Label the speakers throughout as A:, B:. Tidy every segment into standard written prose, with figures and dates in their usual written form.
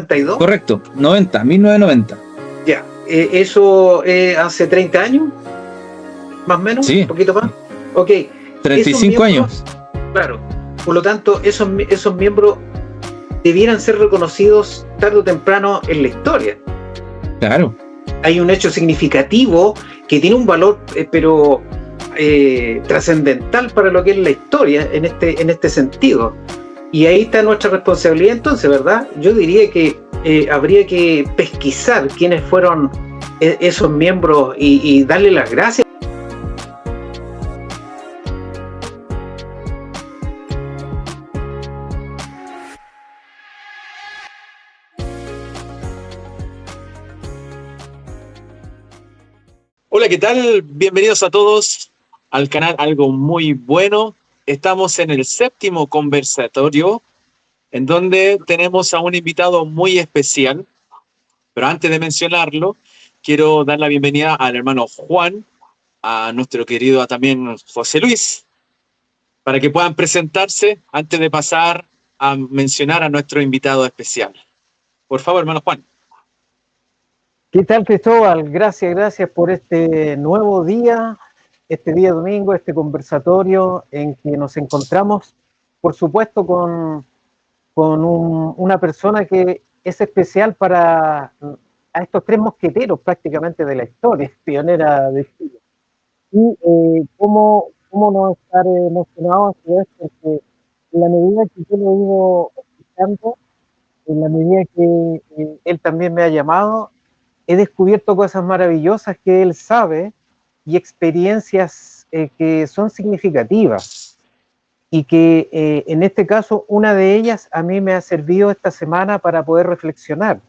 A: ¿92?
B: Correcto, 1990.
A: Ya, eso hace 30 años, más o menos,
B: Sí.
A: un poquito más. Ok.
B: 35 años.
A: Claro, por lo tanto, esos miembros debieran ser reconocidos tarde o temprano en la historia.
B: Claro.
A: Hay un hecho significativo que tiene un valor, pero trascendental para lo que es la historia en este sentido. Y ahí está nuestra responsabilidad entonces, ¿verdad? Yo diría que habría que pesquisar quiénes fueron esos miembros y darle las gracias.
C: Hola, ¿qué tal? Bienvenidos a todos al canal Algo Muy Bueno. Estamos en el 7º conversatorio, en donde tenemos a un invitado muy especial. Pero antes de mencionarlo, quiero dar la bienvenida al hermano Juan, a nuestro querido también José Luis, para que puedan presentarse antes de pasar a mencionar a nuestro invitado especial. Por favor, hermano Juan.
D: ¿Qué tal, Cristóbal? Gracias por este nuevo día, este día domingo, este conversatorio en que nos encontramos, por supuesto, con una persona que es especial para a estos tres mosqueteros prácticamente de la historia, pionera de Chile. Y cómo no estar emocionado a su vez, porque en la medida que yo lo he ido escuchando, en la medida que él también me ha llamado, he descubierto cosas maravillosas que él sabe y experiencias que son significativas y que en este caso una de ellas a mí me ha servido esta semana para poder reflexionar,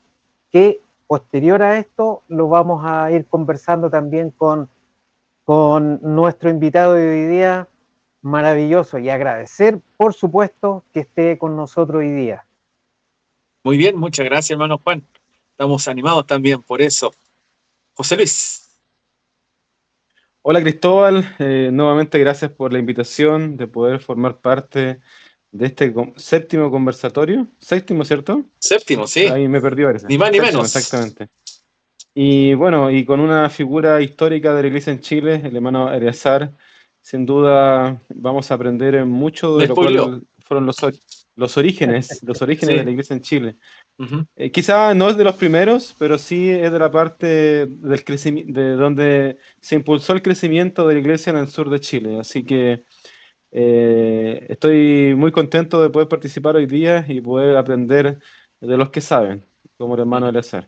D: que posterior a esto lo vamos a ir conversando también con nuestro invitado de hoy día, maravilloso, y agradecer por supuesto que esté con nosotros hoy día.
C: Muy bien, muchas gracias, hermano Juan. Estamos animados también por eso. José Luis.
E: Hola Cristóbal, nuevamente gracias por la invitación de poder formar parte de este 7º conversatorio. 7º, ¿cierto?
C: 7º, sí.
E: Ahí me perdí, parece.
C: Ni más ni
E: 7º,
C: menos.
E: exactamente. Y bueno, y con una figura histórica de la iglesia en Chile, el hermano Eleazar, sin duda vamos a aprender mucho de lo cual fueron los orígenes sí. De la iglesia en Chile. Uh-huh. Quizá no es de los primeros, pero sí es de la parte del crecimiento, de donde se impulsó el crecimiento de la iglesia en el sur de Chile. Así que estoy muy contento de poder participar hoy día y poder aprender de los que saben, como el hermano Eleazar.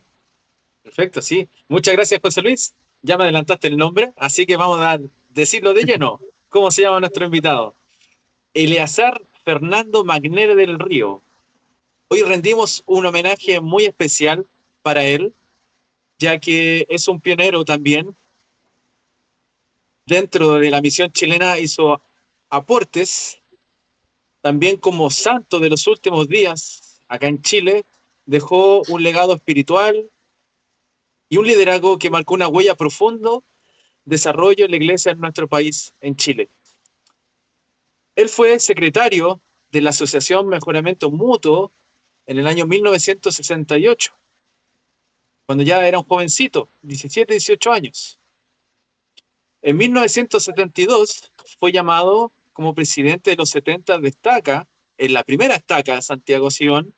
C: Perfecto, sí. Muchas gracias, José Luis. Ya me adelantaste el nombre, así que vamos a decirlo de lleno. ¿Cómo se llama nuestro invitado? Eleazar Fernando Magnere del Río. Hoy rendimos un homenaje muy especial para él, ya que es un pionero también. Dentro de la misión chilena hizo aportes, también como santo de los últimos días, acá en Chile, dejó un legado espiritual y un liderazgo que marcó una huella profundo desarrollo en la iglesia en nuestro país, en Chile. Él fue secretario de la Asociación Mejoramiento Mutuo en el año 1968, cuando ya era un jovencito, 17, 18 años. En 1972 fue llamado como presidente de los 70 de Estaca, en la primera Estaca de Santiago Sion,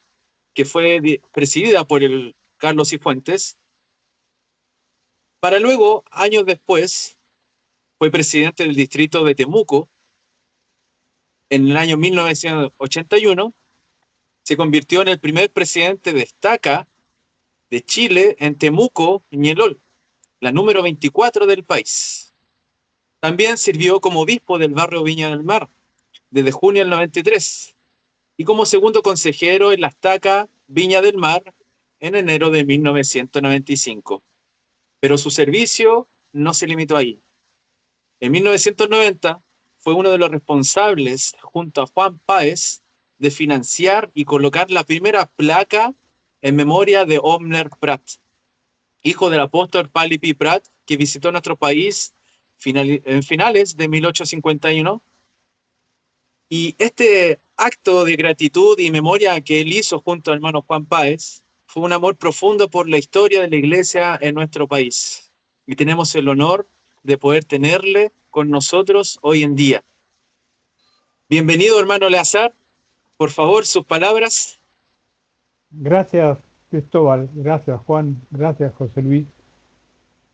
C: que fue presidida por el Carlos Cifuentes, para luego, años después, fue presidente del distrito de Temuco. En el año 1981 se convirtió en el primer presidente de Estaca de Chile en Temuco, Ñelol, la número 24 del país. También sirvió como obispo del barrio Viña del Mar desde junio del 93 y como segundo consejero en la Estaca Viña del Mar en enero de 1995. Pero su servicio no se limitó ahí. En 1990 fue uno de los responsables, junto a Juan Páez, de financiar y colocar la primera placa en memoria de Omner Prat, hijo del apóstol Palipi Prat, que visitó nuestro país en finales de 1851. Y este acto de gratitud y memoria que él hizo junto al hermano Juan Páez fue un amor profundo por la historia de la iglesia en nuestro país. Y tenemos el honor de poder tenerle con nosotros hoy en día. Bienvenido, hermano Eleazar. Por favor, sus palabras.
F: Gracias, Cristóbal. Gracias, Juan. Gracias, José Luis.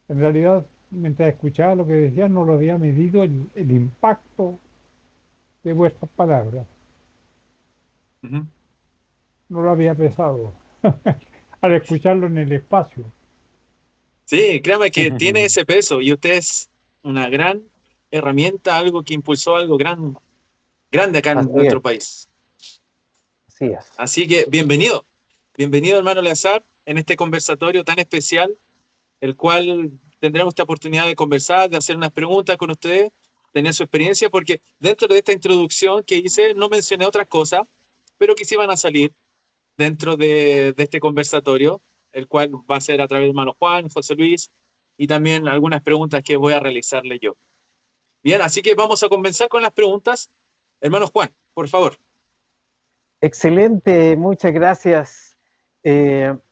F: En realidad, mientras escuchaba lo que decías, no lo había medido el impacto de vuestras palabras.
C: Uh-huh.
F: No lo había pensado al escucharlo en el espacio.
C: Sí, créame que tiene ese peso y usted es una gran herramienta, algo que impulsó algo grande acá en nuestro país.
D: Así es.
C: Así que bienvenido, hermano Eleazar, en este conversatorio tan especial, el cual tendremos esta oportunidad de conversar, de hacer unas preguntas con ustedes, tener su experiencia, porque dentro de esta introducción que hice no mencioné otras cosas, pero que sí van a salir dentro de este conversatorio, el cual va a ser a través de hermano Juan, José Luis, y también algunas preguntas que voy a realizarle yo. Bien, así que vamos a comenzar con las preguntas. Hermano Juan, por favor.
D: Excelente, muchas gracias. Lito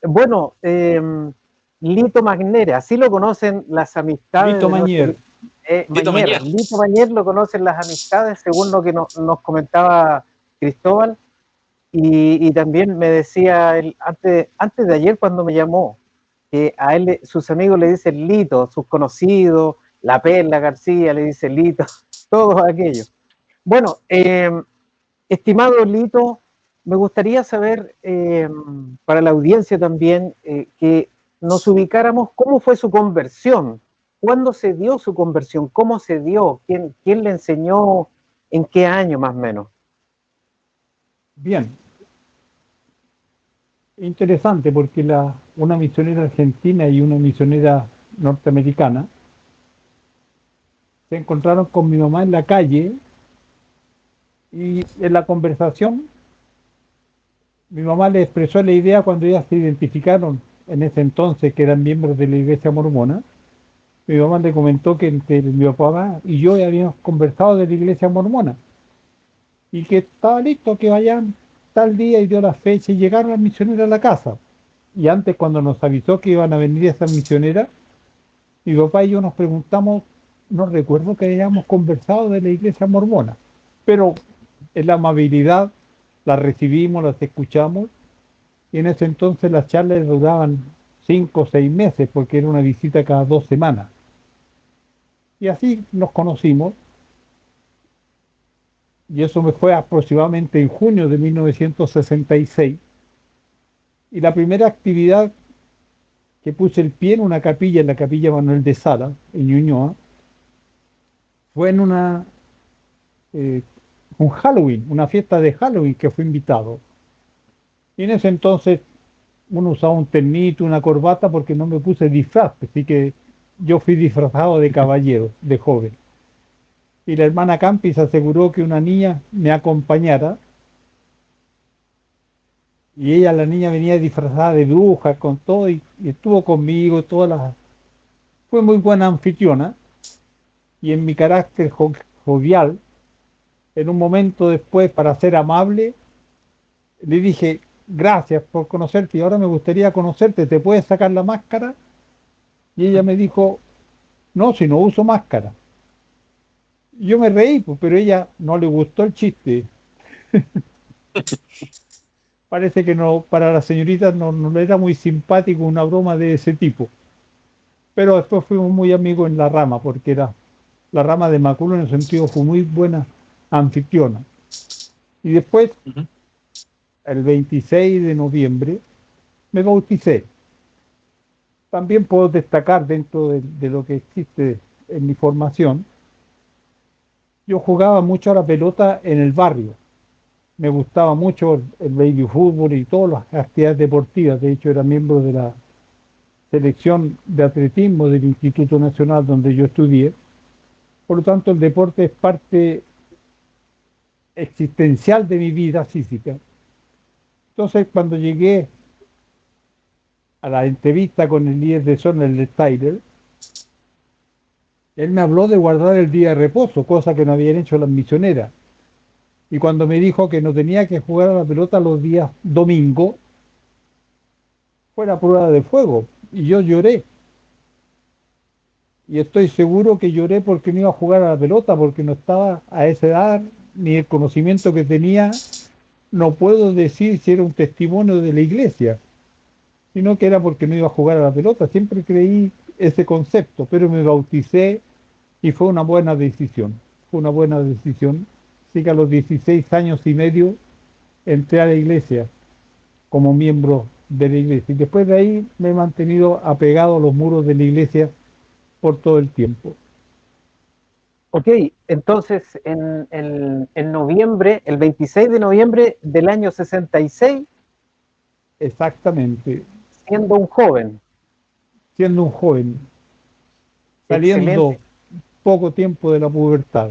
D: Magnera, así lo conocen las amistades.
F: Lito Mañer.
C: Lito Mañer.
D: Lito Mañer lo conocen las amistades, según lo que nos comentaba Cristóbal. Y también me decía él, antes de ayer cuando me llamó, que a él sus amigos le dicen Lito, sus conocidos, la Perla García le dice Lito, todos aquellos. Bueno, estimado Lito, me gustaría saber, para la audiencia también, que nos ubicáramos cómo fue su conversión, cuándo se dio su conversión, cómo se dio, quién le enseñó, en qué año más o menos.
F: Bien. Interesante porque una misionera argentina y una misionera norteamericana se encontraron con mi mamá en la calle y en la conversación mi mamá le expresó la idea cuando ellas se identificaron en ese entonces que eran miembros de la iglesia mormona. Mi mamá le comentó que entre mi papá y yo habíamos conversado de la iglesia mormona y que estaba listo que vayan tal día, y dio la fecha y llegaron las misioneras a la casa. Y antes, cuando nos avisó que iban a venir esas misioneras, mi papá y yo nos preguntamos, no recuerdo que hayamos conversado de la iglesia mormona, pero en la amabilidad las recibimos, las escuchamos, y en ese entonces las charlas duraban 5 o 6 meses porque era una visita cada 2 semanas. Y así nos conocimos. Y eso me fue aproximadamente en junio de 1966. Y la primera actividad que puse el pie en una capilla, en la capilla Manuel de Sala, en Ñuñoa, fue en un Halloween, una fiesta de Halloween que fui invitado. Y en ese entonces uno usaba un ternito, una corbata, porque no me puse disfraz, así que yo fui disfrazado de caballero, de joven. Y la hermana Campi se aseguró que una niña me acompañara. Y ella, la niña, venía disfrazada de bruja, con todo, y estuvo conmigo, fue muy buena anfitriona. Y en mi carácter jovial, en un momento después, para ser amable, le dije, gracias por conocerte, y ahora me gustaría conocerte, ¿te puedes sacar la máscara? Y ella me dijo, no, si no uso máscara. Yo me reí, pero a ella no le gustó el chiste. Parece que no, para la señorita no le era muy simpático una broma de ese tipo. Pero después fuimos muy amigos en la rama, porque la rama de Maculo en el sentido fue muy buena anfitriona. Y después, el 26 de noviembre, me bauticé. También puedo destacar dentro de lo que existe en mi formación. Yo jugaba mucho a la pelota en el barrio. Me gustaba mucho el baby fútbol y todas las actividades deportivas. De hecho, era miembro de la selección de atletismo del Instituto Nacional donde yo estudié. Por lo tanto, el deporte es parte existencial de mi vida física. Entonces, cuando llegué a la entrevista con el líder de zona, el de Tyler, él me habló de guardar el día de reposo, cosa que no habían hecho las misioneras. Y cuando me dijo que no tenía que jugar a la pelota los días domingo, fuera prueba de fuego. Y yo lloré. Y estoy seguro que lloré porque no iba a jugar a la pelota, porque no estaba a esa edad, ni el conocimiento que tenía. No puedo decir si era un testimonio de la iglesia, sino que era porque no iba a jugar a la pelota. Siempre creí ese concepto, pero me bauticé y fue una buena decisión. Fue una buena decisión. Así que a los 16 años y medio entré a la iglesia como miembro de la iglesia. Y después de ahí me he mantenido apegado a los muros de la iglesia por todo el tiempo.
D: Ok, entonces en noviembre, el 26 de noviembre del año 66,
F: Exactamente.
D: siendo un joven.
F: Siendo un joven. Saliendo
D: Excelente.
F: poco tiempo de la pubertad.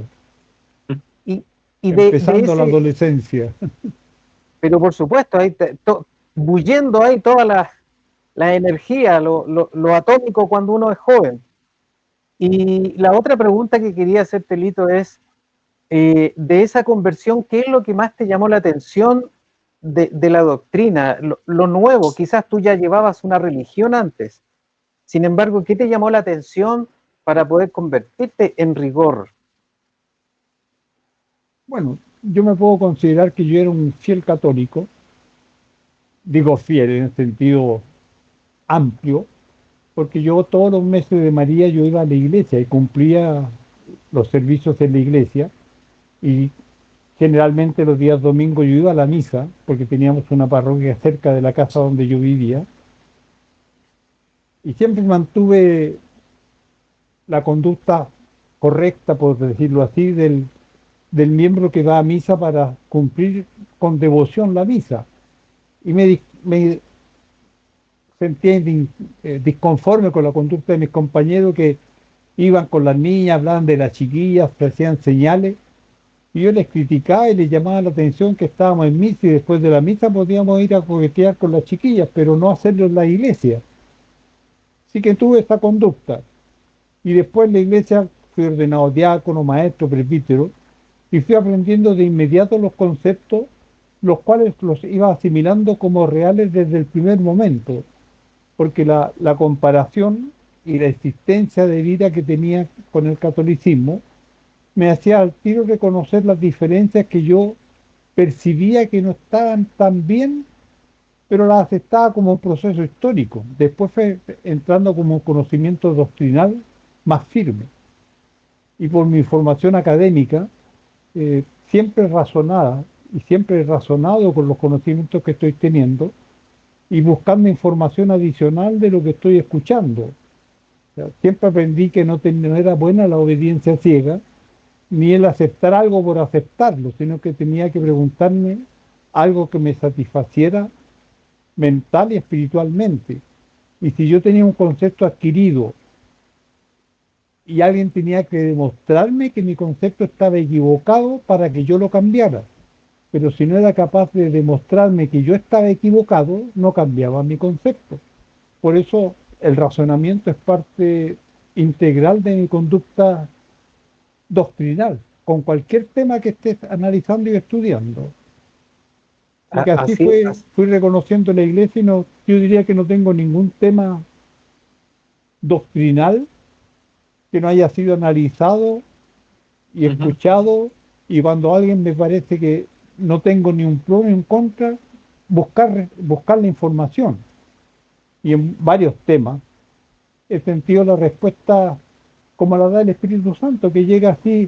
D: Y
F: Empezando la adolescencia.
D: pero por supuesto, ahí bullendo ahí toda la energía, lo atómico cuando uno es joven. Y la otra pregunta que quería hacerte, Lito, es de esa conversión, ¿qué es lo que más te llamó la atención de la doctrina? Lo nuevo, quizás tú ya llevabas una religión antes. Sin embargo, ¿qué te llamó la atención para poder convertirte en rigor?
F: Bueno, yo me puedo considerar que yo era un fiel católico. Digo fiel en el sentido amplio, porque yo todos los meses de María yo iba a la iglesia y cumplía los servicios en la iglesia, y generalmente los días domingos yo iba a la misa porque teníamos una parroquia cerca de la casa donde yo vivía, y siempre mantuve la conducta correcta, por decirlo así, del miembro que va a misa para cumplir con devoción la misa. Y me sentía disconforme con la conducta de mis compañeros que iban con las niñas, hablaban de las chiquillas, se hacían señales, y yo les criticaba y les llamaba la atención que estábamos en misa y después de la misa podíamos ir a coquetear con las chiquillas, pero no hacerlo en la iglesia. Así que tuve esta conducta, y después en la iglesia fui ordenado diácono, maestro, presbítero, y fui aprendiendo de inmediato los conceptos, los cuales los iba asimilando como reales desde el primer momento, porque la comparación y la existencia de vida que tenía con el catolicismo me hacía al tiro reconocer las diferencias que yo percibía que no estaban tan bien, pero las aceptaba como un proceso histórico. Después fue entrando como un conocimiento doctrinal más firme. Y por mi formación académica, siempre razonada y siempre razonado con los conocimientos que estoy teniendo y buscando información adicional de lo que estoy escuchando. O sea, siempre aprendí que no era buena la obediencia ciega, ni el aceptar algo por aceptarlo, sino que tenía que preguntarme algo que me satisfaciera mental y espiritualmente. Y si yo tenía un concepto adquirido y alguien tenía que demostrarme que mi concepto estaba equivocado para que yo lo cambiara. Pero si no era capaz de demostrarme que yo estaba equivocado, no cambiaba mi concepto. Por eso el razonamiento es parte integral de mi conducta doctrinal, con cualquier tema que estés analizando y estudiando. Porque así fui reconociendo la iglesia, y yo diría que no tengo ningún tema doctrinal que no haya sido analizado y escuchado, y cuando alguien me parece que no tengo ni un pro ni un contra, buscar la información. Y en varios temas he sentido la respuesta como la da el Espíritu Santo, que llega así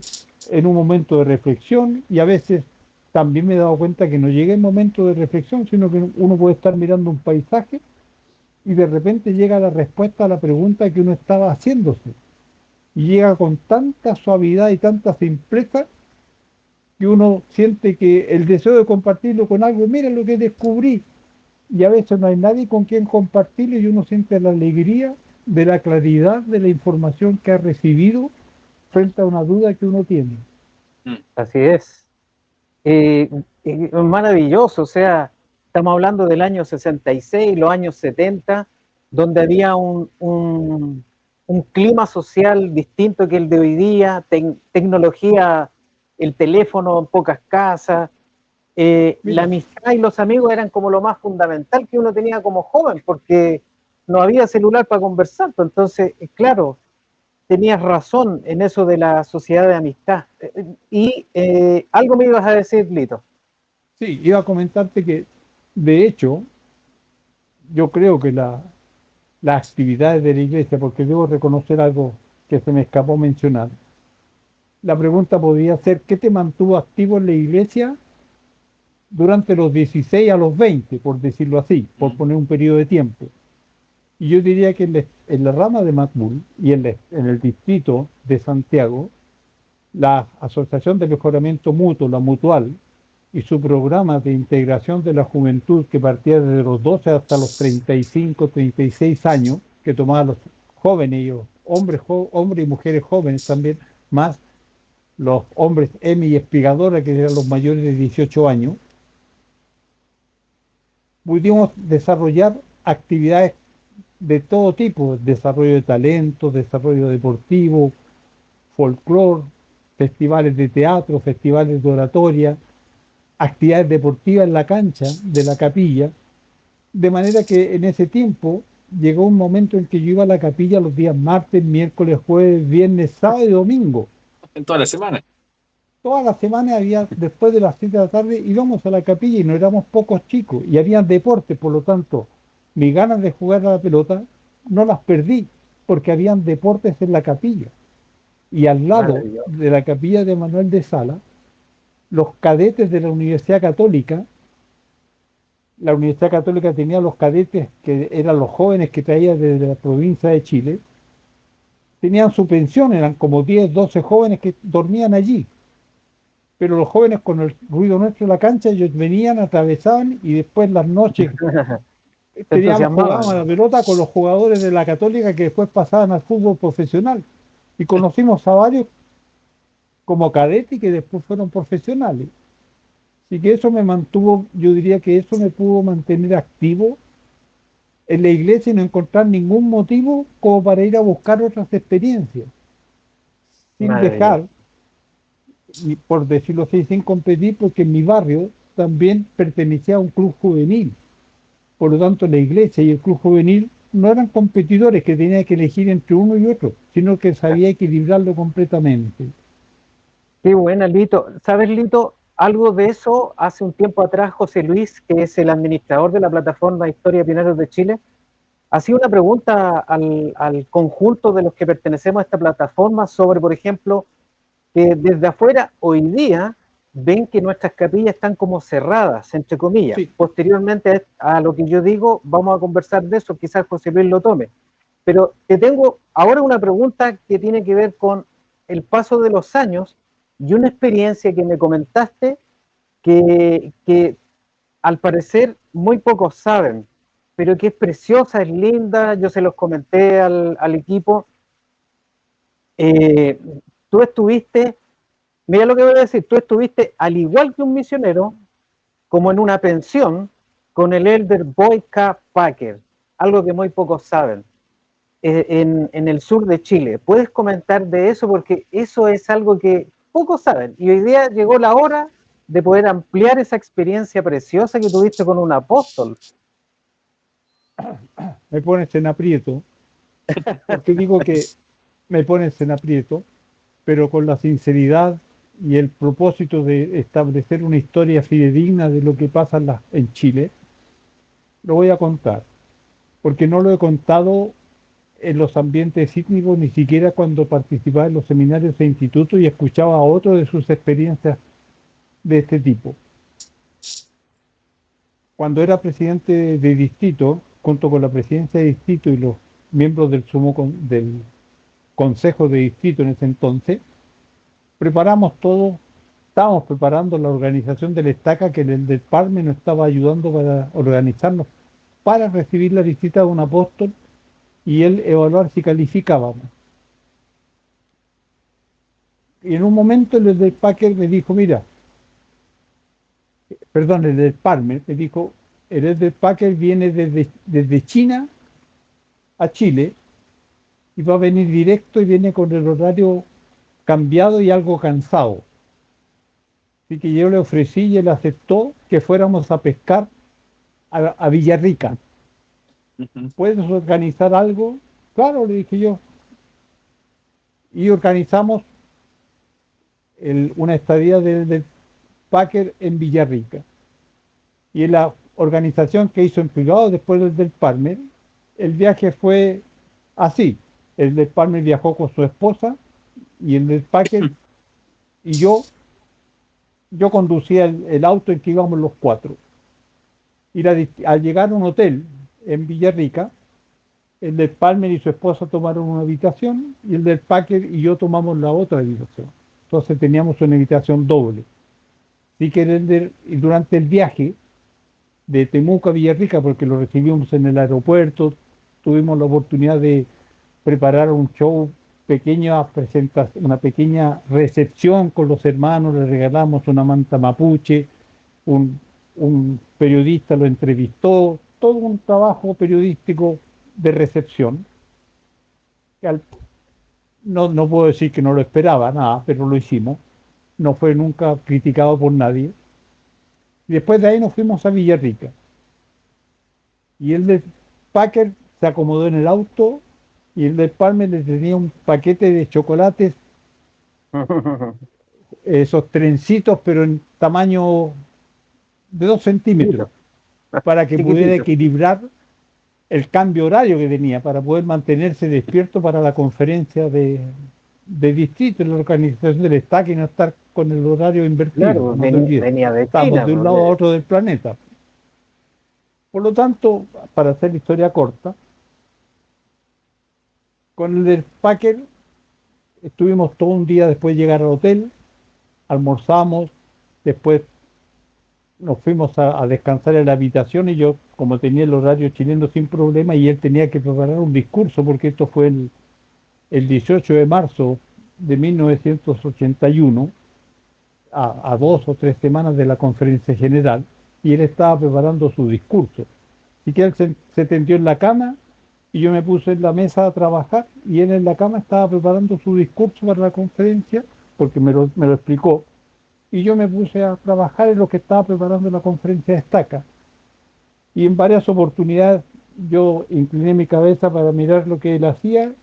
F: en un momento de reflexión, y a veces también me he dado cuenta que no llega en momento de reflexión, sino que uno puede estar mirando un paisaje y de repente llega la respuesta a la pregunta que uno estaba haciéndose. Y llega con tanta suavidad y tanta simpleza que uno siente que el deseo de compartirlo con algo, mira lo que descubrí, y a veces no hay nadie con quien compartirlo, y uno siente la alegría de la claridad de la información que ha recibido frente a una duda que uno tiene.
D: Así es. Maravilloso, o sea, estamos hablando del año 66, los años 70, donde había un clima social distinto que el de hoy día, tecnología, el teléfono en pocas casas, la amistad y los amigos eran como lo más fundamental que uno tenía como joven, porque no había celular para conversar. Entonces, claro, tenías razón en eso de la sociedad de amistad. Y algo me ibas a decir, Lito.
F: Sí, iba a comentarte que, de hecho, yo creo que las actividades de la iglesia, porque debo reconocer algo que se me escapó mencionar, la pregunta podría ser, ¿qué te mantuvo activo en la iglesia durante los 16 a los 20, por decirlo así, por poner un periodo de tiempo? Y yo diría que en la rama de Macbul y en el distrito de Santiago, la Asociación de Mejoramiento Mutuo, la Mutual, y su programa de integración de la juventud que partía desde los 12 hasta los 35, 36 años, que tomaba a los jóvenes, y hombres y mujeres jóvenes también, más los hombres EMI y Espigadora, que eran los mayores de 18 años, pudimos desarrollar actividades de todo tipo, desarrollo de talentos, desarrollo deportivo, folclore, festivales de teatro, festivales de oratoria, actividades deportivas en la cancha de la capilla, de manera que en ese tiempo llegó un momento en que yo iba a la capilla los días martes, miércoles, jueves, viernes, sábado y domingo.
C: En toda la semana.
F: Todas las semanas había, después de las 7 de la tarde, íbamos a la capilla y no éramos pocos chicos, y había deportes, por lo tanto, mis ganas de jugar a la pelota no las perdí, porque habían deportes en la capilla. Y al lado de la capilla de Manuel de Sala, los cadetes de la Universidad Católica tenía los cadetes, que eran los jóvenes que traía desde la provincia de Chile, tenían su pensión, eran como 10, 12 jóvenes que dormían allí. Pero los jóvenes, con el ruido nuestro en la cancha, ellos venían, atravesaban, y después las noches jugábamos a la pelota con los jugadores de la Católica que después pasaban al fútbol profesional. Y conocimos a varios como cadetes que después fueron profesionales. Así que eso me mantuvo, yo diría que eso me pudo mantener activo en la iglesia y no encontrar ningún motivo como para ir a buscar otras experiencias. Sin dejar, y por decirlo así, sin competir, porque en mi barrio también pertenecía a un club juvenil. Por lo tanto, la iglesia y el club juvenil no eran competidores que tenían que elegir entre uno y otro, sino que sabía equilibrarlo completamente.
D: Qué buena, Lito. ¿Sabes, Lito? Algo de eso hace un tiempo atrás José Luis, que es el administrador de la plataforma Historia Pioneros de Chile, hacía una pregunta al conjunto de los que pertenecemos a esta plataforma sobre, por ejemplo, que desde afuera hoy día ven que nuestras capillas están como cerradas, entre comillas. Sí. Posteriormente a lo que yo digo, vamos a conversar de eso, quizás José Luis lo tome. Pero te tengo ahora una pregunta que tiene que ver con el paso de los años y una experiencia que me comentaste que al parecer muy pocos saben, pero que es preciosa, es linda. Yo se los comenté al equipo. Tú estuviste, mira lo que voy a decir, tú estuviste al igual que un misionero, como en una pensión, con el elder Boyd K. Packer, algo que muy pocos saben, en el sur de Chile. ¿Puedes comentar de eso? Porque eso es algo que pocos saben, y hoy día llegó la hora de poder ampliar esa experiencia preciosa que tuviste con un apóstol.
F: Me pones en aprieto, porque digo que me pones en aprieto, pero con la sinceridad y el propósito de establecer una historia fidedigna de lo que pasa en Chile, lo voy a contar, porque no lo he contado en los ambientes sísmicos, ni siquiera cuando participaba en los seminarios e institutos y escuchaba a otros de sus experiencias de este tipo. Cuando era presidente de distrito, junto con la presidencia de distrito y los miembros del del consejo de distrito en ese entonces, estábamos preparando la organización del Estaca, que el del Parme nos estaba ayudando para organizarnos, para recibir la visita de un apóstol y él evaluar si calificábamos. Y en un momento el del Packer me dijo, el del Parme me dijo, el del Packer viene desde China a Chile y va a venir directo y viene con el horario cambiado y algo cansado. Así que yo le ofrecí y él aceptó que fuéramos a pescar a Villarrica. ¿Puedes organizar algo? Claro, le dije yo. Y organizamos una estadía del Packer en Villarrica. Y en la organización que hizo en privado después del Palmer, el viaje fue así. El del Palmer viajó con su esposa y el del Packer y yo conducía el auto en que íbamos los cuatro. Y al llegar a un hotel en Villarrica, el del Palmer y su esposa tomaron una habitación y el del Packer y yo tomamos la otra habitación. Entonces teníamos una habitación doble. Así que durante el viaje de Temuco a Villarrica, porque lo recibimos en el aeropuerto, tuvimos la oportunidad de preparar un show, una pequeña recepción con los hermanos, le regalamos una manta mapuche, un periodista lo entrevistó, todo un trabajo periodístico de recepción. No puedo decir que no lo esperaba, nada, pero lo hicimos. No fue nunca criticado por nadie. Y después de ahí nos fuimos a Villarrica. Y el de Packer se acomodó en el auto y el del Palmer le tenía un paquete de chocolates, esos trencitos, pero en tamaño de 2 centímetros, para que pudiera equilibrar el cambio horario que tenía, para poder mantenerse despierto para la conferencia de distrito, la organización del Estado, y no estar con el horario invertido.
D: Claro,
F: no
D: venía de
F: Estamos
D: China,
F: de un lado a otro del planeta. Por lo tanto, para hacer la historia corta, con el del Packer estuvimos todo un día después de llegar al hotel, almorzamos, después nos fuimos a descansar en la habitación y yo, como tenía el horario chileno sin problema, y él tenía que preparar un discurso, porque esto fue el 18 de marzo de 1981, a 2 o 3 semanas de la conferencia general, y él estaba preparando su discurso. Así que él se tendió en la cama y yo me puse en la mesa a trabajar, y él en la cama estaba preparando su discurso para la conferencia, porque me lo explicó, y yo me puse a trabajar en lo que estaba preparando la conferencia de Estaca. Y en varias oportunidades yo incliné mi cabeza para mirar lo que él hacía,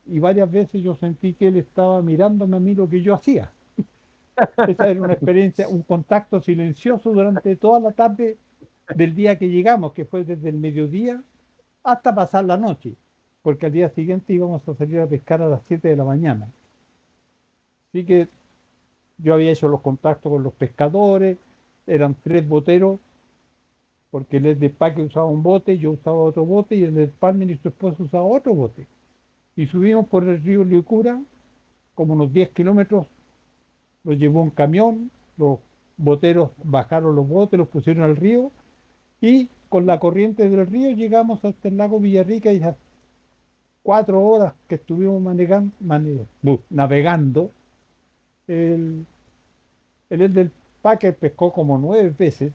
F: y varias veces yo sentí que él estaba mirándome a mí lo que yo hacía. Esa era una experiencia, un contacto silencioso durante toda la tarde del día que llegamos, que fue desde el mediodía hasta pasar la noche, porque al día siguiente íbamos a salir a pescar a las 7 de la mañana. Así que yo había hecho los contactos con los pescadores, eran 3 boteros, porque el de Paque usaba un bote, yo usaba otro bote, y el de Palmer y su esposa usaba otro bote. Y subimos por el río Liucura, como unos 10 kilómetros, los llevó un camión, los boteros bajaron los botes, los pusieron al río, y con la corriente del río llegamos hasta el lago Villarrica, y las 4 horas que estuvimos navegando, el del Packer pescó como 9 veces.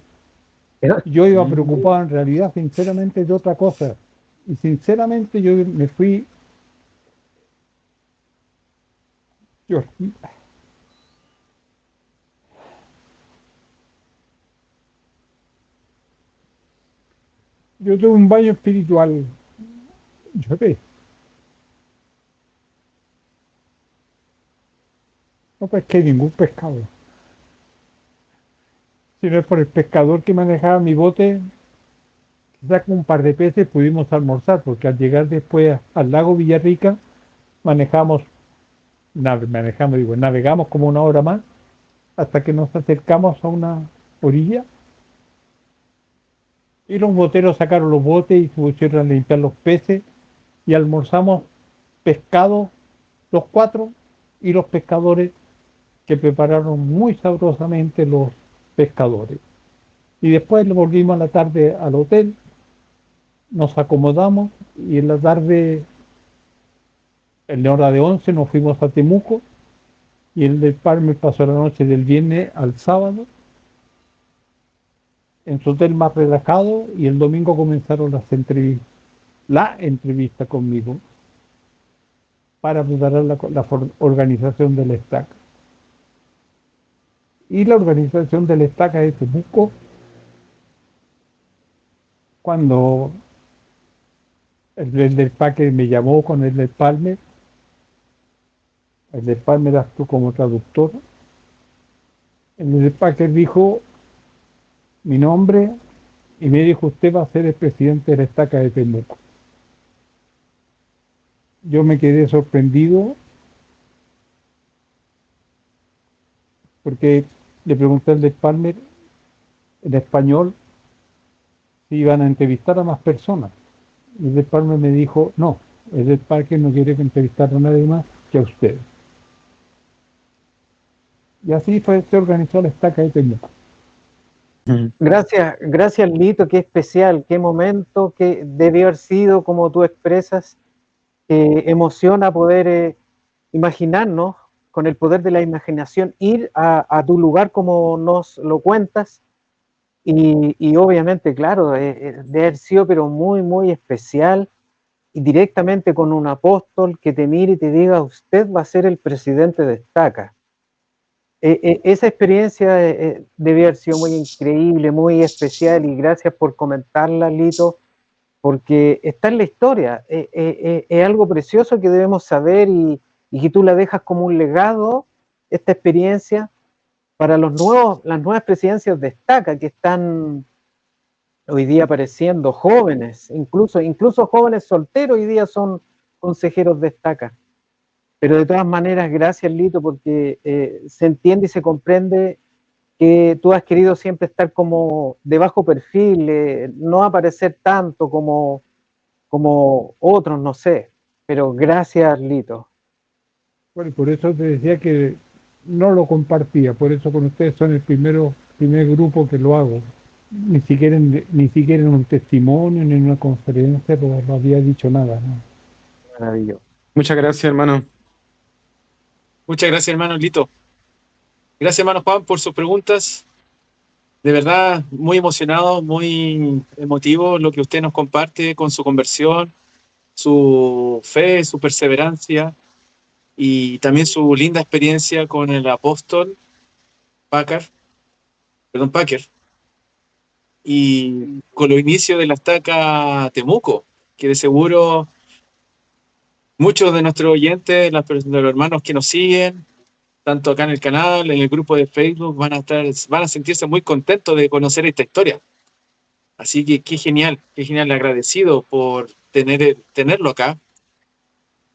F: Yo iba preocupado en realidad, sinceramente, de otra cosa. Y sinceramente yo me fui... Yo tuve un baño espiritual. Yo no pesqué ningún pescado. Si no es por el pescador que manejaba mi bote, quizás con un par de peces pudimos almorzar, porque al llegar después al lago Villarrica navegamos como 1 hora más hasta que nos acercamos a una orilla, y los boteros sacaron los botes y se pusieron a limpiar los peces, y almorzamos pescado los 4, y los pescadores, que prepararon muy sabrosamente los pescadores. Y después volvimos a la tarde al hotel, nos acomodamos, y en la tarde, en la hora de 11, nos fuimos a Temuco, y el del Palmer pasó la noche del viernes al sábado en su hotel más relajado, y el domingo comenzaron la entrevista conmigo para preparar la organización del Estaca. y la organización del Estaca de Temuco, cuando el del Packer me llamó con el del Palmer actuó como traductor, el del Packer dijo mi nombre y me dijo: usted va a ser el presidente del Estaca de Temuco. Yo me quedé sorprendido porque le pregunté al del Palmer en español si iban a entrevistar a más personas. Y el del Palmer me dijo: no, el del Packer no quiere entrevistar a nadie más que a usted. Y así se organizó la Estaca de Temuco.
D: Gracias Lito, qué especial, qué momento, que debió haber sido, como tú expresas, emociona poder imaginarnos, con el poder de la imaginación, ir a tu lugar como nos lo cuentas, y obviamente, claro, debe haber sido pero muy, muy especial, y directamente con un apóstol que te mire y te diga: usted va a ser el presidente de Estaca. Esa experiencia debió haber sido muy increíble, muy especial, y gracias por comentarla, Lito, porque está en la historia. Es algo precioso que debemos saber, y que tú la dejas como un legado, esta experiencia, para las nuevas presidencias de Estaca, que están hoy día apareciendo jóvenes, incluso jóvenes solteros hoy día son consejeros de Estaca. Pero de todas maneras, gracias Lito, porque se entiende y se comprende que tú has querido siempre estar como de bajo perfil, no aparecer tanto como otros, no sé. Pero gracias Lito.
F: Bueno, por eso te decía que no lo compartía, por eso con ustedes son el primer grupo que lo hago. Ni siquiera en un testimonio, ni en una conferencia, pues no había dicho nada, ¿no?
D: Maravilloso.
E: Muchas gracias, hermano.
C: Muchas gracias, hermano Lito. Gracias, hermano Juan, por sus preguntas. De verdad, muy emocionado, muy emotivo lo que usted nos comparte con su conversión, su fe, su perseverancia y también su linda experiencia con el apóstol Packer, y con los inicios de la Estaca Temuco, que de seguro muchos de nuestros oyentes, de los hermanos que nos siguen, tanto acá en el canal, en el grupo de Facebook, van a sentirse muy contentos de conocer esta historia. Así que qué genial, agradecido por tenerlo acá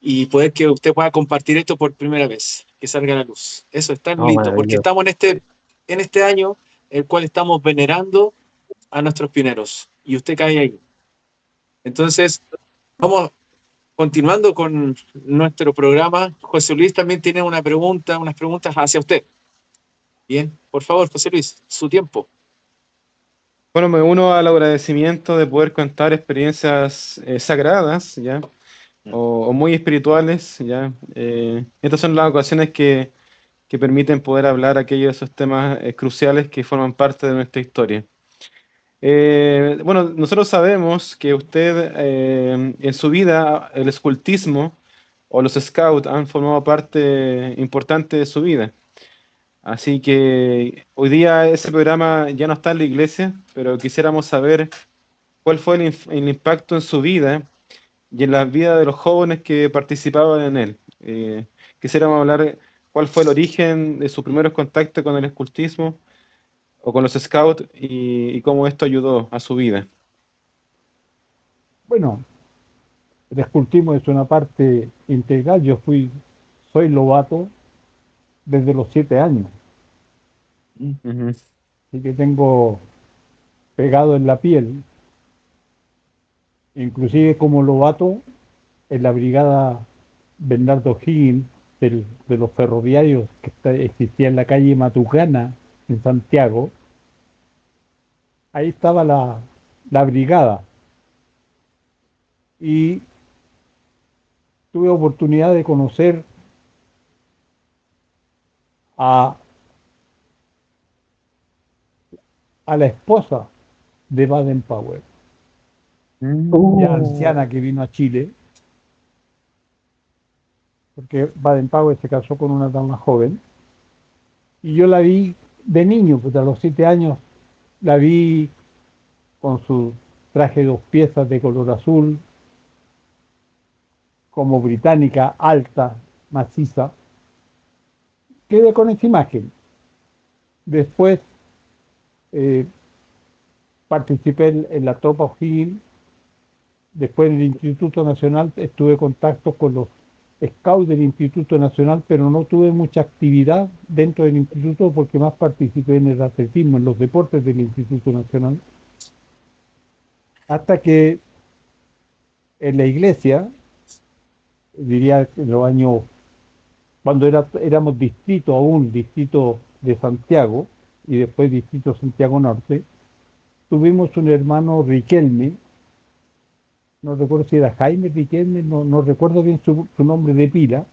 C: y poder que usted pueda compartir esto por primera vez, que salga a la luz. Eso es tan lindo, porque estamos en este año el cual estamos venerando a nuestros pioneros, y usted cae ahí. Entonces, vamos continuando con nuestro programa. José Luis también tiene unas preguntas hacia usted. Bien, por favor, José Luis, su tiempo.
E: Bueno, me uno al agradecimiento de poder contar experiencias sagradas, ¿ya? O muy espirituales, ¿ya? Estas son las ocasiones que permiten poder hablar aquellos de esos temas cruciales que forman parte de nuestra historia. Bueno, nosotros sabemos que usted en su vida, el escultismo o los scouts han formado parte importante de su vida. Así que hoy día ese programa ya no está en la iglesia, pero quisiéramos saber cuál fue el impacto en su vida y en la vida de los jóvenes que participaban en él. Quisiéramos hablar cuál fue el origen de sus primeros contactos con el escultismo o con los scouts y cómo esto ayudó a su vida.
F: Bueno, el escultismo es una parte integral. Soy lobato desde los 7 años.
E: Uh-huh.
F: Así que tengo pegado en la piel. Inclusive como lobato en la brigada Bernardo Higgins de los ferroviarios que existía en la calle Matucana en Santiago. Ahí estaba la brigada. Y tuve oportunidad de conocer a la esposa de Baden-Powell, ya anciana, que vino a Chile, porque Baden-Powell se casó con una dama joven, y yo la vi de niño, pues a los 7 años la vi con su traje de 2 piezas de color azul, como británica, alta, maciza. Quedé con esa imagen. Después participé en la tropa O'Higgins. Después en el Instituto Nacional estuve en contacto con los scouts del Instituto Nacional, pero no tuve mucha actividad dentro del instituto porque más participé en el atletismo, en los deportes del Instituto Nacional. Hasta que en la iglesia, diría en los años, cuando éramos distrito aún, distrito de Santiago, y después distrito Santiago Norte, tuvimos un hermano Riquelme, no recuerdo si era Jaime Riquelme, no recuerdo bien su nombre de pila,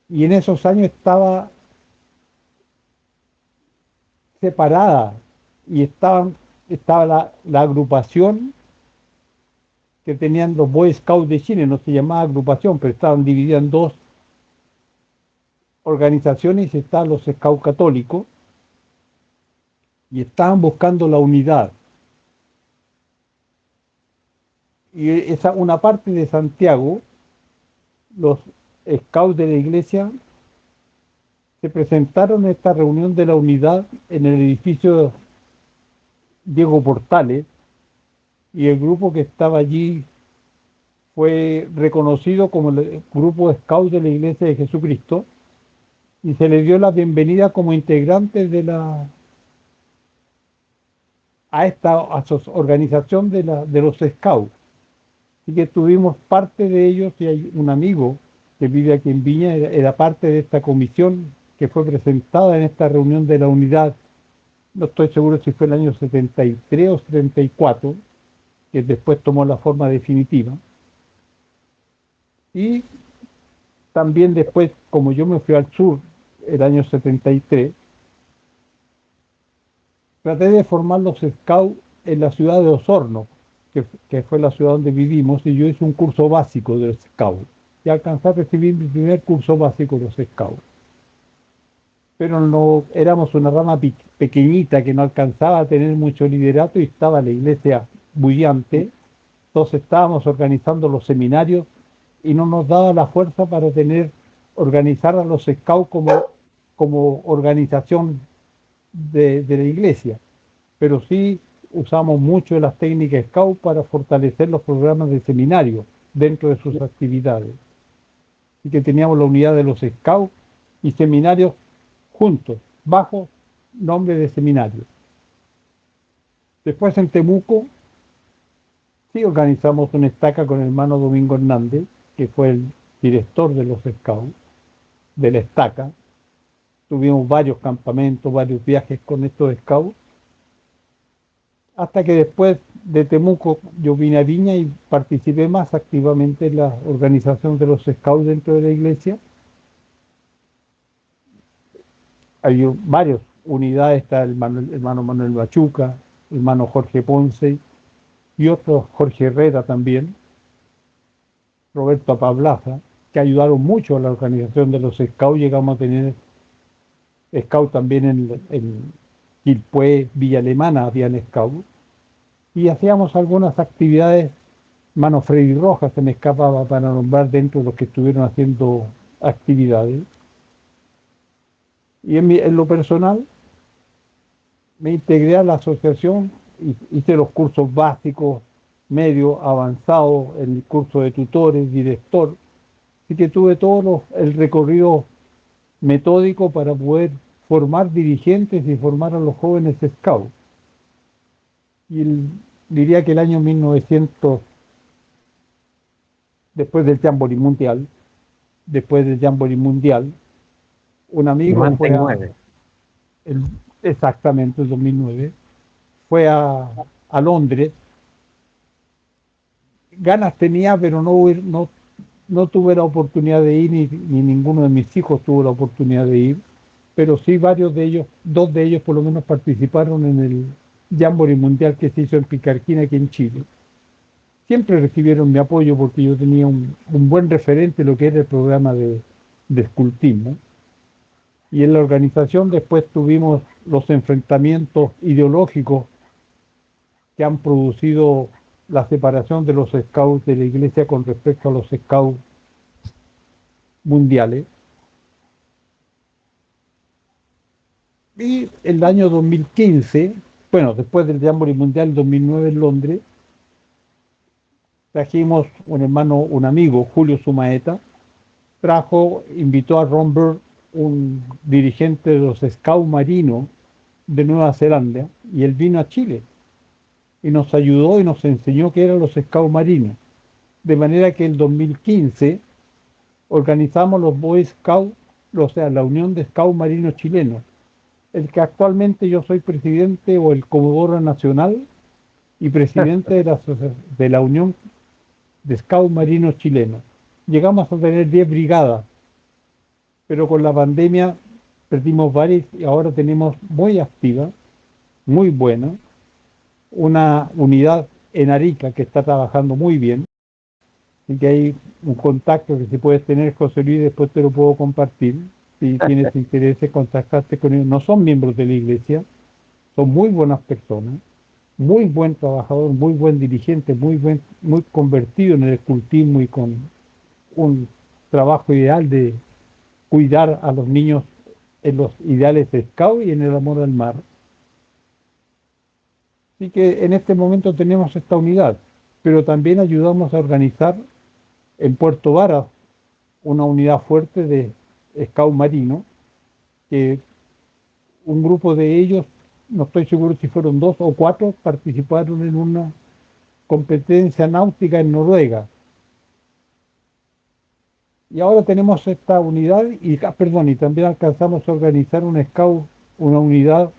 F: y en esos años estaba separada, y estaba la agrupación que tenían los Boy Scouts de Chile, no se llamaba agrupación, pero estaban divididas en 2 organizaciones, y estaban los Scouts católicos, y estaban buscando la unidad. Y una parte de Santiago, los Scouts de la iglesia se presentaron a esta reunión de la unidad en el edificio Diego Portales, y el grupo que estaba allí fue reconocido como el grupo Scout de la Iglesia de Jesucristo, y se le dio la bienvenida como integrante a esta organización de los Scouts. Así que tuvimos parte de ellos, y hay un amigo que vive aquí en Viña, era parte de esta comisión que fue presentada en esta reunión de la unidad. No estoy seguro si fue el año 73 o 74, que después tomó la forma definitiva. Y también después, como yo me fui al sur el año 73, traté de formar los Scouts en la ciudad de Osorno, que fue la ciudad donde vivimos, y yo hice un curso básico de los Scouts. Y alcancé a recibir mi primer curso básico de los Scouts. Pero no éramos una rama pequeñita que no alcanzaba a tener mucho liderato, y estaba la iglesia bullante. Entonces estábamos organizando los seminarios y no nos daba la fuerza para organizar a los Scouts como organización de la iglesia. Pero sí usamos mucho de las técnicas Scout para fortalecer los programas de seminario dentro de sus actividades. Así que teníamos la unidad de los Scouts y seminarios juntos, bajo nombre de seminario. Después en Temuco sí organizamos una estaca con el hermano Domingo Hernández, que fue el director de los Scouts, de la estaca. Tuvimos varios campamentos, varios viajes con estos Scouts, hasta que después de Temuco yo vine a Viña y participé más activamente en la organización de los Scouts dentro de la iglesia. Hay varias unidades, está el hermano Manuel Bachuca, el hermano Jorge Ponce y otro Jorge Herrera también, Roberto Apablaza, que ayudaron mucho a la organización de los Scouts. Llegamos a tener Scouts también en Quilpué, Villa Alemana, habían Scouts, y hacíamos algunas actividades. Hermano Freddy Rojas se me escapaba para nombrar dentro de los que estuvieron haciendo actividades. Y en lo personal me integré a la asociación, hice los cursos básicos, medio, avanzado, el curso de tutores, director, así que tuve todo el recorrido metódico para poder formar dirigentes y formar a los jóvenes Scouts. Y diría que el año 1900, después del Jamboree Mundial, un amigo
D: 99.
F: Exactamente, el 2009, fue a Londres. Ganas tenía, pero no tuve la oportunidad de ir, ni ninguno de mis hijos tuvo la oportunidad de ir, pero sí dos de ellos por lo menos participaron en el Jamboree Mundial que se hizo en Picarquina, aquí en Chile. Siempre recibieron mi apoyo porque yo tenía un buen referente en lo que era el programa de escultismo. Y en la organización después tuvimos los enfrentamientos ideológicos que han producido la separación de los scouts de la iglesia con respecto a los scouts mundiales. Y el año 2015, bueno, después del Jamboree Mundial 2009 en Londres, trajimos un hermano, un amigo, Julio Sumaeta, invitó a Ron Bird, un dirigente de los Scouts marinos de Nueva Zelanda, y él vino a Chile y nos ayudó y nos enseñó qué eran los Scouts marinos. De manera que en el 2015 organizamos los Boy Scouts, o sea, la Unión de Scouts Marinos Chilenos, el que actualmente yo soy presidente o el Comodoro Nacional y presidente de la Unión de Scouts Marinos Chilenos. Llegamos a tener 10 brigadas, pero con la pandemia perdimos varias y ahora tenemos muy activa, muy buena, una unidad en Arica que está trabajando muy bien, y que hay un contacto que si puedes tener, José Luis, después te lo puedo compartir, si tienes interés en contactarte con ellos. No son miembros de la iglesia, son muy buenas personas, muy buen trabajador, muy buen dirigente, muy convertido en el escultismo y con un trabajo ideal de cuidar a los niños en los ideales de Scout y en el amor al mar. Así que en este momento tenemos esta unidad, pero también ayudamos a organizar en Puerto Varas una unidad fuerte de Scout marino, que un grupo de ellos, no estoy seguro si fueron 2 o 4, participaron en una competencia náutica en Noruega. Y ahora tenemos esta unidad y también alcanzamos a organizar un Scout, una unidad,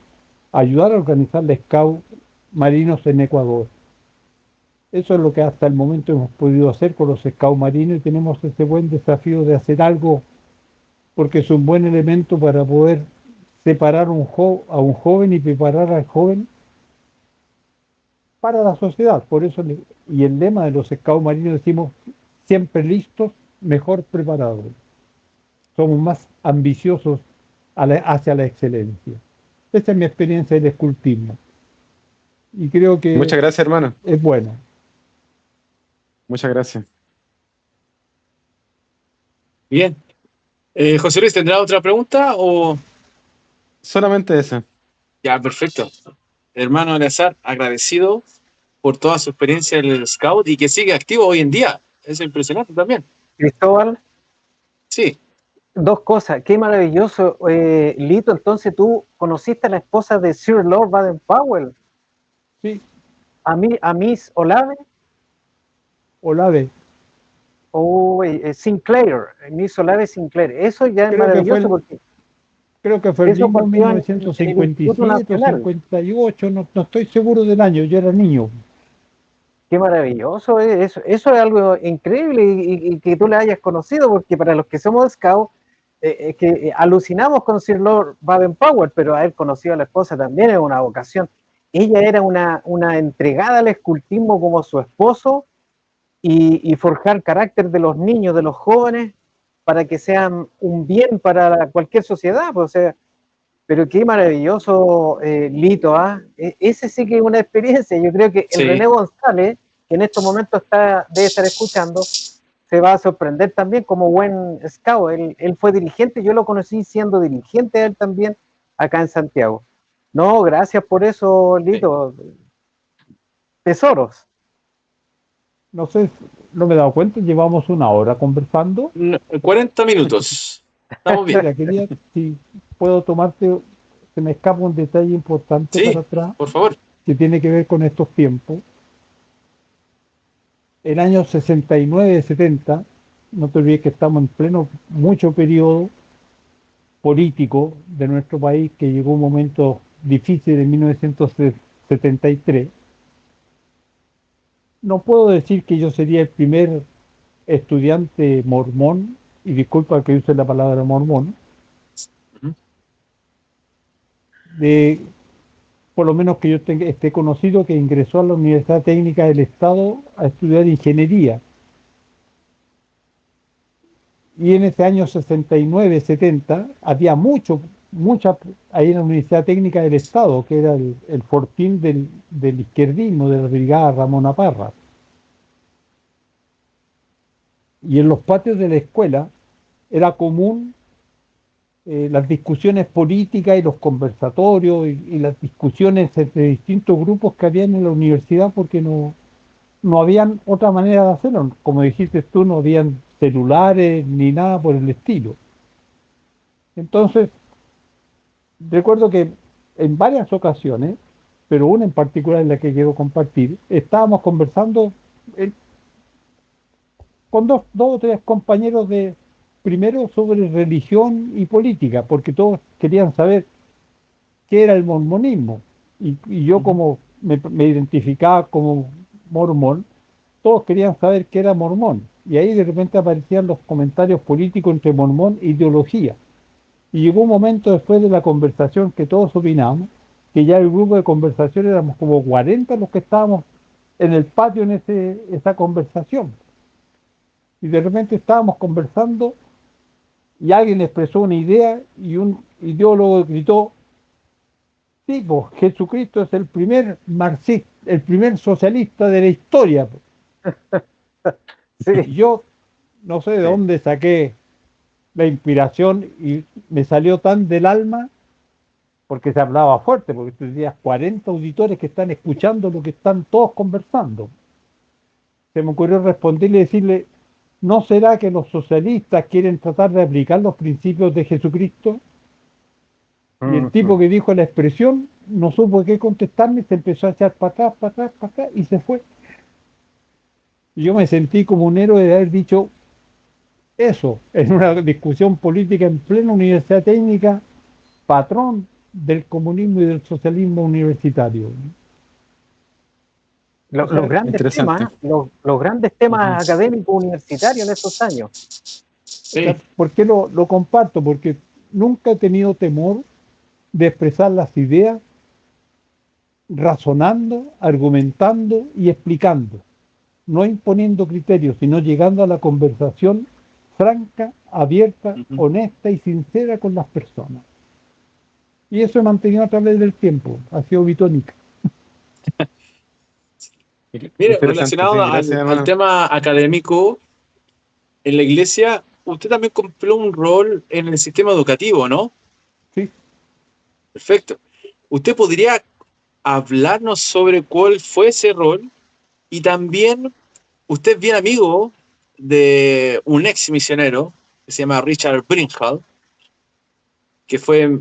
F: ayudar a organizar la Scout marinos en Ecuador. Eso es lo que hasta el momento hemos podido hacer con los Scouts marinos y tenemos ese buen desafío de hacer algo, porque es un buen elemento para poder separar a un joven y preparar al joven para la sociedad. Por eso, y el lema de los Scouts marinos decimos, siempre listos, mejor preparados. Somos más ambiciosos hacia la excelencia. Esa es mi experiencia del escultismo. Y creo que...
E: Muchas gracias, hermano.
F: Es bueno.
E: Muchas gracias.
C: Bien. José Luis, ¿tendrá otra pregunta o...?
E: Solamente esa.
C: Ya, perfecto. Hermano Eleazar, agradecido por toda su experiencia en el Scout y que sigue activo hoy en día. Es impresionante también.
D: Cristóbal,
C: Sí.
D: 2 cosas. Qué maravilloso, Lito. Entonces tú conociste a la esposa de Sir Lord Baden-Powell,
F: Sí,
D: a Miss Olave.
F: Olave.
D: Sinclair, Miss Olave Sinclair. Eso ya es
F: Creo que
D: maravilloso porque
F: Creo que fue el
D: eso
F: mismo en
D: partió en el
F: 1957
D: Instituto
F: o
D: Nacional.
F: 58, no estoy seguro del año, yo era niño.
D: Qué maravilloso, eso es algo increíble y que tú la hayas conocido, porque para los que somos scouts, que alucinamos con Sir Lord Baden-Powell, pero haber conocido a la esposa también es una vocación. Ella era una entregada al escultismo como su esposo y forjar carácter de los niños, de los jóvenes, para que sean un bien para cualquier sociedad, pues, o sea, pero qué maravilloso, Lito, ese sí que es una experiencia. Yo creo que el
C: Sí.
D: René González, que en estos momentos debe estar escuchando, se va a sorprender también como buen scout. Él fue dirigente, yo lo conocí siendo dirigente él también acá en Santiago. No, gracias por eso, Lito. Tesoros.
F: No sé, no me he dado cuenta, llevamos 1 hora conversando.
C: 40 minutos. Estamos bien.
F: Mira, quería, si puedo tomarte, se me escapa un detalle importante
C: Sí,
F: para atrás,
C: por favor.
F: que tiene que ver con estos tiempos. El año 69-70, no te olvides que estamos en pleno mucho periodo político de nuestro país, que llegó un momento difícil en 1973. No puedo decir que yo sería el primer estudiante mormón, y disculpa que use la palabra mormón, por lo menos que yo esté conocido, que ingresó a la Universidad Técnica del Estado a estudiar ingeniería. Y en ese año 69, 70, había mucha, ahí en la Universidad Técnica del Estado, que era el fortín del izquierdismo, de la brigada Ramón Parra. Y en los patios de la escuela era común las discusiones políticas y los conversatorios y las discusiones entre distintos grupos que habían en la universidad, porque no habían otra manera de hacerlo. Como dijiste tú, no habían celulares ni nada por el estilo. Entonces, recuerdo que en varias ocasiones, pero una en particular en la que quiero compartir, estábamos conversando con dos o tres compañeros de primero sobre religión y política, porque todos querían saber qué era el mormonismo. Y yo, como me identificaba como mormón, todos querían saber qué era mormón. Y ahí de repente aparecían los comentarios políticos entre mormón e ideología. Y llegó un momento después de la conversación que todos opinamos, que ya el grupo de conversación éramos como 40 los que estábamos en el patio en esa conversación. Y de repente estábamos conversando y alguien expresó una idea y un ideólogo gritó: sí, pues Jesucristo es el primer marxista, el primer socialista de la historia. Sí. Y yo no sé de dónde saqué la inspiración y me salió tan del alma, porque se hablaba fuerte, porque tenías 40 auditores que están escuchando lo que están todos conversando. Se me ocurrió responderle y decirle: ¿no será que los socialistas quieren tratar de aplicar los principios de Jesucristo? Y el tipo que dijo la expresión no supo qué contestarme, se empezó a echar para atrás y se fue. Y yo me sentí como un héroe de haber dicho eso en una discusión política en plena Universidad Técnica, patrón del comunismo y del socialismo universitario.
D: Los grandes temas académicos universitarios en estos años.
F: Sí. ¿Por qué lo comparto? Porque nunca he tenido temor de expresar las ideas razonando, argumentando y explicando, no imponiendo criterios, sino llegando a la conversación franca, abierta, honesta y sincera con las personas. Y eso he mantenido a través del tiempo, ha sido mi tónica.
C: Mire, relacionado al tema académico, en la iglesia, usted también cumplió un rol en el sistema educativo, ¿no?
F: Sí.
C: Perfecto. ¿Usted podría hablarnos sobre cuál fue ese rol? Y también, usted es bien amigo de un ex misionero que se llama Richard Brinhall, que fue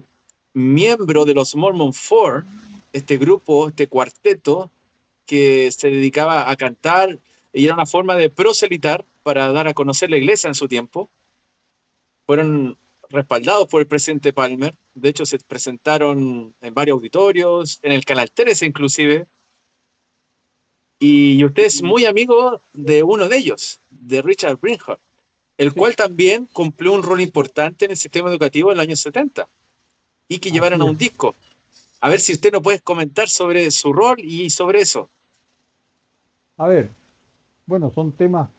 C: miembro de los Mormon Four, este grupo, este cuarteto, que se dedicaba a cantar y era una forma de proselitar para dar a conocer la iglesia en su tiempo. Fueron respaldados por el presidente Palmer. De hecho, se presentaron en varios auditorios, en el Canal 13 inclusive. Y usted es muy amigo de uno de ellos, de Richard Brinhall, el cual también cumplió un rol importante en el sistema educativo en los años 70 y que llevaron a un disco. A ver si usted nos puede comentar sobre su rol y sobre eso.
F: A ver, bueno, son temas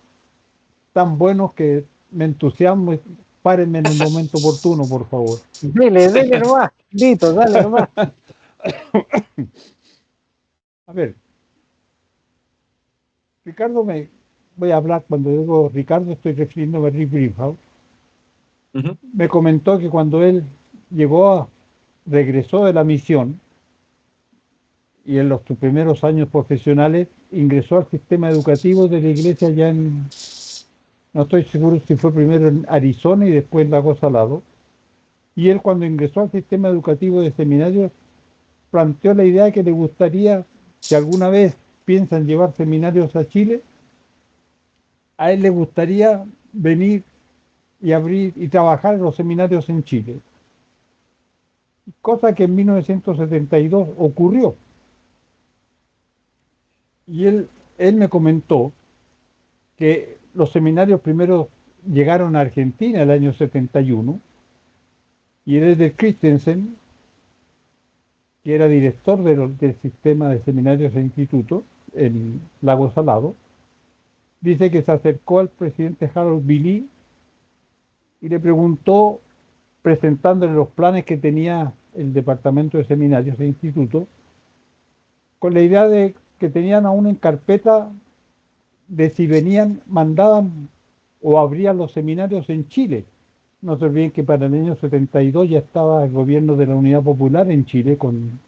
F: tan buenos que me entusiasmo. Párenme en el momento oportuno, por favor.
D: Dele nomás, Lito, dale nomás.
F: A ver, Ricardo, voy a hablar, cuando digo Ricardo estoy refiriéndome a Rick Brinhall. Me comentó que cuando él regresó de la misión y en sus primeros años profesionales ingresó al sistema educativo de la iglesia ya no estoy seguro si fue primero en Arizona y después en Lago Salado, y él, cuando ingresó al sistema educativo de seminarios, planteó la idea que le gustaría, si alguna vez piensan llevar seminarios a Chile, a él le gustaría venir y abrir y trabajar en los seminarios en Chile, cosa que en 1972 ocurrió. Y él me comentó que los seminarios primero llegaron a Argentina el año 71, y desde Christensen, que era director del sistema de seminarios e institutos en Lago Salado, dice que se acercó al presidente Harold B. Lee y le preguntó, presentándole los planes que tenía el departamento de seminarios e institutos, con la idea de que tenían aún en carpeta de si venían, mandaban o abrían los seminarios en Chile. No se olviden que para el año 72 ya estaba el gobierno de la Unidad Popular en Chile con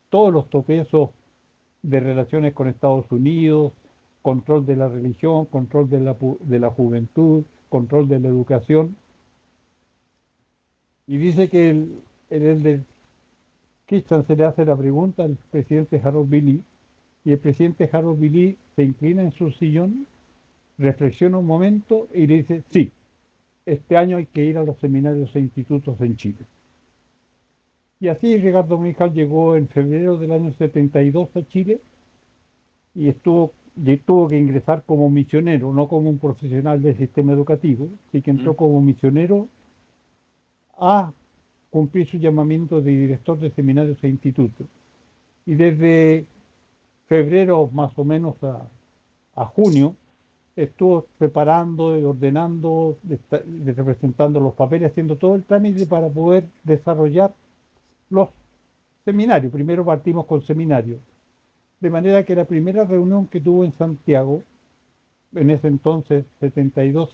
F: todos los tropezos de relaciones con Estados Unidos, control de la religión, control de la juventud, control de la educación. Y dice que el de Christian se le hace la pregunta al presidente Harold Billy, y el presidente Harold Billy se inclina en su sillón, reflexiona un momento y le dice, sí, este año hay que ir a los seminarios e institutos en Chile. Y así Ricardo Mijas llegó en febrero del año 72 a Chile y tuvo que ingresar como misionero, no como un profesional del sistema educativo, así que entró como misionero a cumplir su llamamiento de director de seminarios e institutos. Y desde febrero más o menos a junio estuvo preparando y ordenando, representando los papeles, haciendo todo el trámite para poder desarrollar los seminarios. Primero partimos con seminarios, de manera que la primera reunión que tuvo en Santiago, en ese entonces, 72,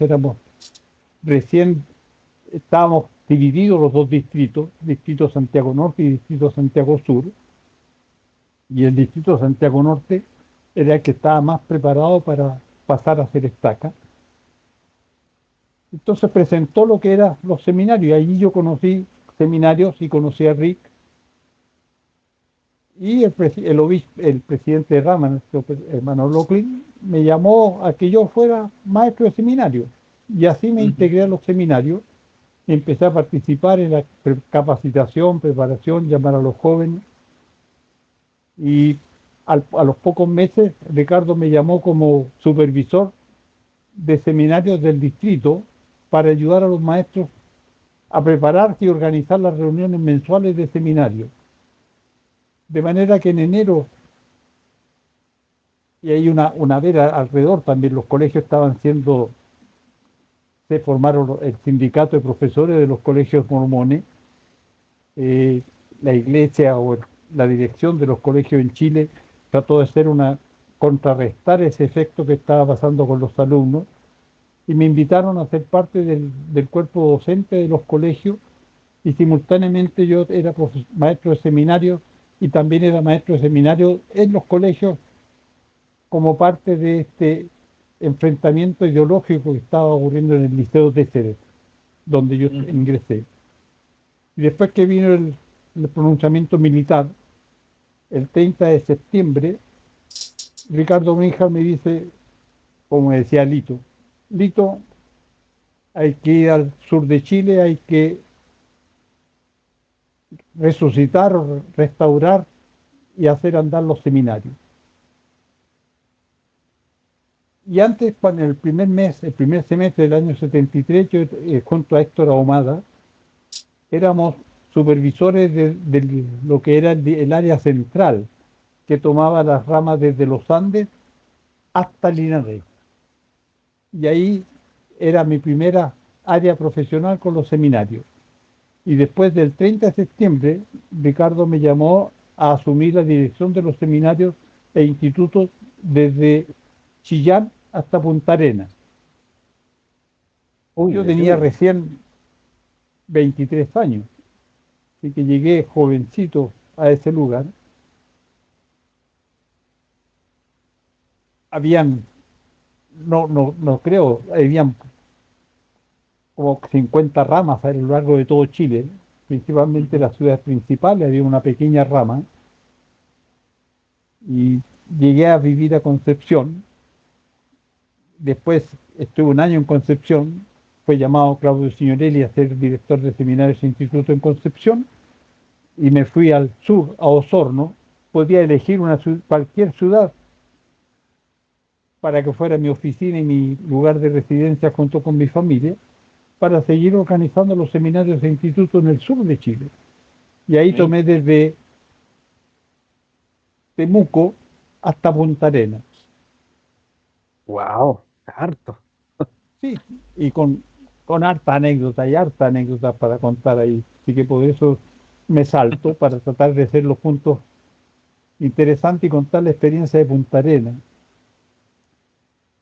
F: estábamos divididos los dos distritos, Distrito Santiago Norte y Distrito Santiago Sur, y el Distrito Santiago Norte era el que estaba más preparado para pasar a ser estaca. Entonces presentó lo que eran los seminarios, y allí yo conocí seminarios y conocí a Rick, y el presidente de Rama, nuestro hermano Locklin, me llamó a que yo fuera maestro de seminario, y así me integré a los seminarios, y empecé a participar en la capacitación, preparación, llamar a los jóvenes, y a los pocos meses Ricardo me llamó como supervisor de seminarios del distrito para ayudar a los maestros a prepararse y organizar las reuniones mensuales de seminario. De manera que en enero, y hay una vera alrededor, también los colegios se formaron el sindicato de profesores de los colegios mormones, la iglesia o la dirección de los colegios en Chile trató de contrarrestar ese efecto que estaba pasando con los alumnos, y me invitaron a ser parte del cuerpo docente de los colegios, y simultáneamente yo era maestro de seminario y también era maestro de seminario en los colegios como parte de este enfrentamiento ideológico que estaba ocurriendo en el Liceo de Ceret, donde yo ingresé. Y después que vino el pronunciamiento militar, el 30 de septiembre, Ricardo Mijas me dice, como decía Lito, hay que ir al sur de Chile, hay que resucitar, restaurar y hacer andar los seminarios. Y antes, cuando el primer semestre del año 73, yo junto a Héctor Ahumada, éramos supervisores de lo que era el área central, que tomaba las ramas desde los Andes hasta Linares. Y ahí era mi primera área profesional con los seminarios. Y después del 30 de septiembre, Ricardo me llamó a asumir la dirección de los seminarios e institutos desde Chillán hasta Punta Arenas. Yo tenía recién 23 años, así que llegué jovencito a ese lugar. Habían, no creo, habían como 50 ramas a lo largo de todo Chile, principalmente las ciudades principales, había una pequeña rama, y llegué a vivir a Concepción. Después estuve un año en Concepción, fue llamado Claudio Signorelli a ser director de seminarios e institutos en Concepción, y me fui al sur, a Osorno. Podía elegir cualquier ciudad para que fuera mi oficina y mi lugar de residencia junto con mi familia, para seguir organizando los seminarios e institutos en el sur de Chile. Y ahí tomé desde Temuco hasta Punta Arenas.
D: ¡Wow! ¡Harto!
F: Sí, y con con harta anécdota y harta anécdota para contar ahí. Así que por eso me salto para tratar de hacer los puntos interesantes y contar la experiencia de Punta Arenas.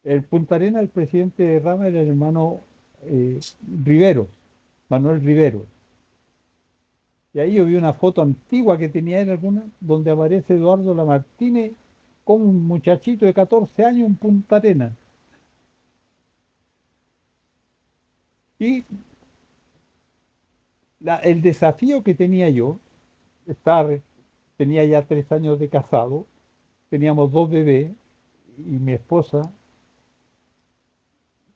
F: El Punta Arenas, el presidente de Rama era el hermano Rivero, Manuel Rivero. Y ahí yo vi una foto antigua que tenía él alguna, donde aparece Eduardo Lamartine con un muchachito de 14 años en Punta Arenas. Y el desafío que tenía yo, tenía ya 3 años de casado, teníamos 2 bebés y mi esposa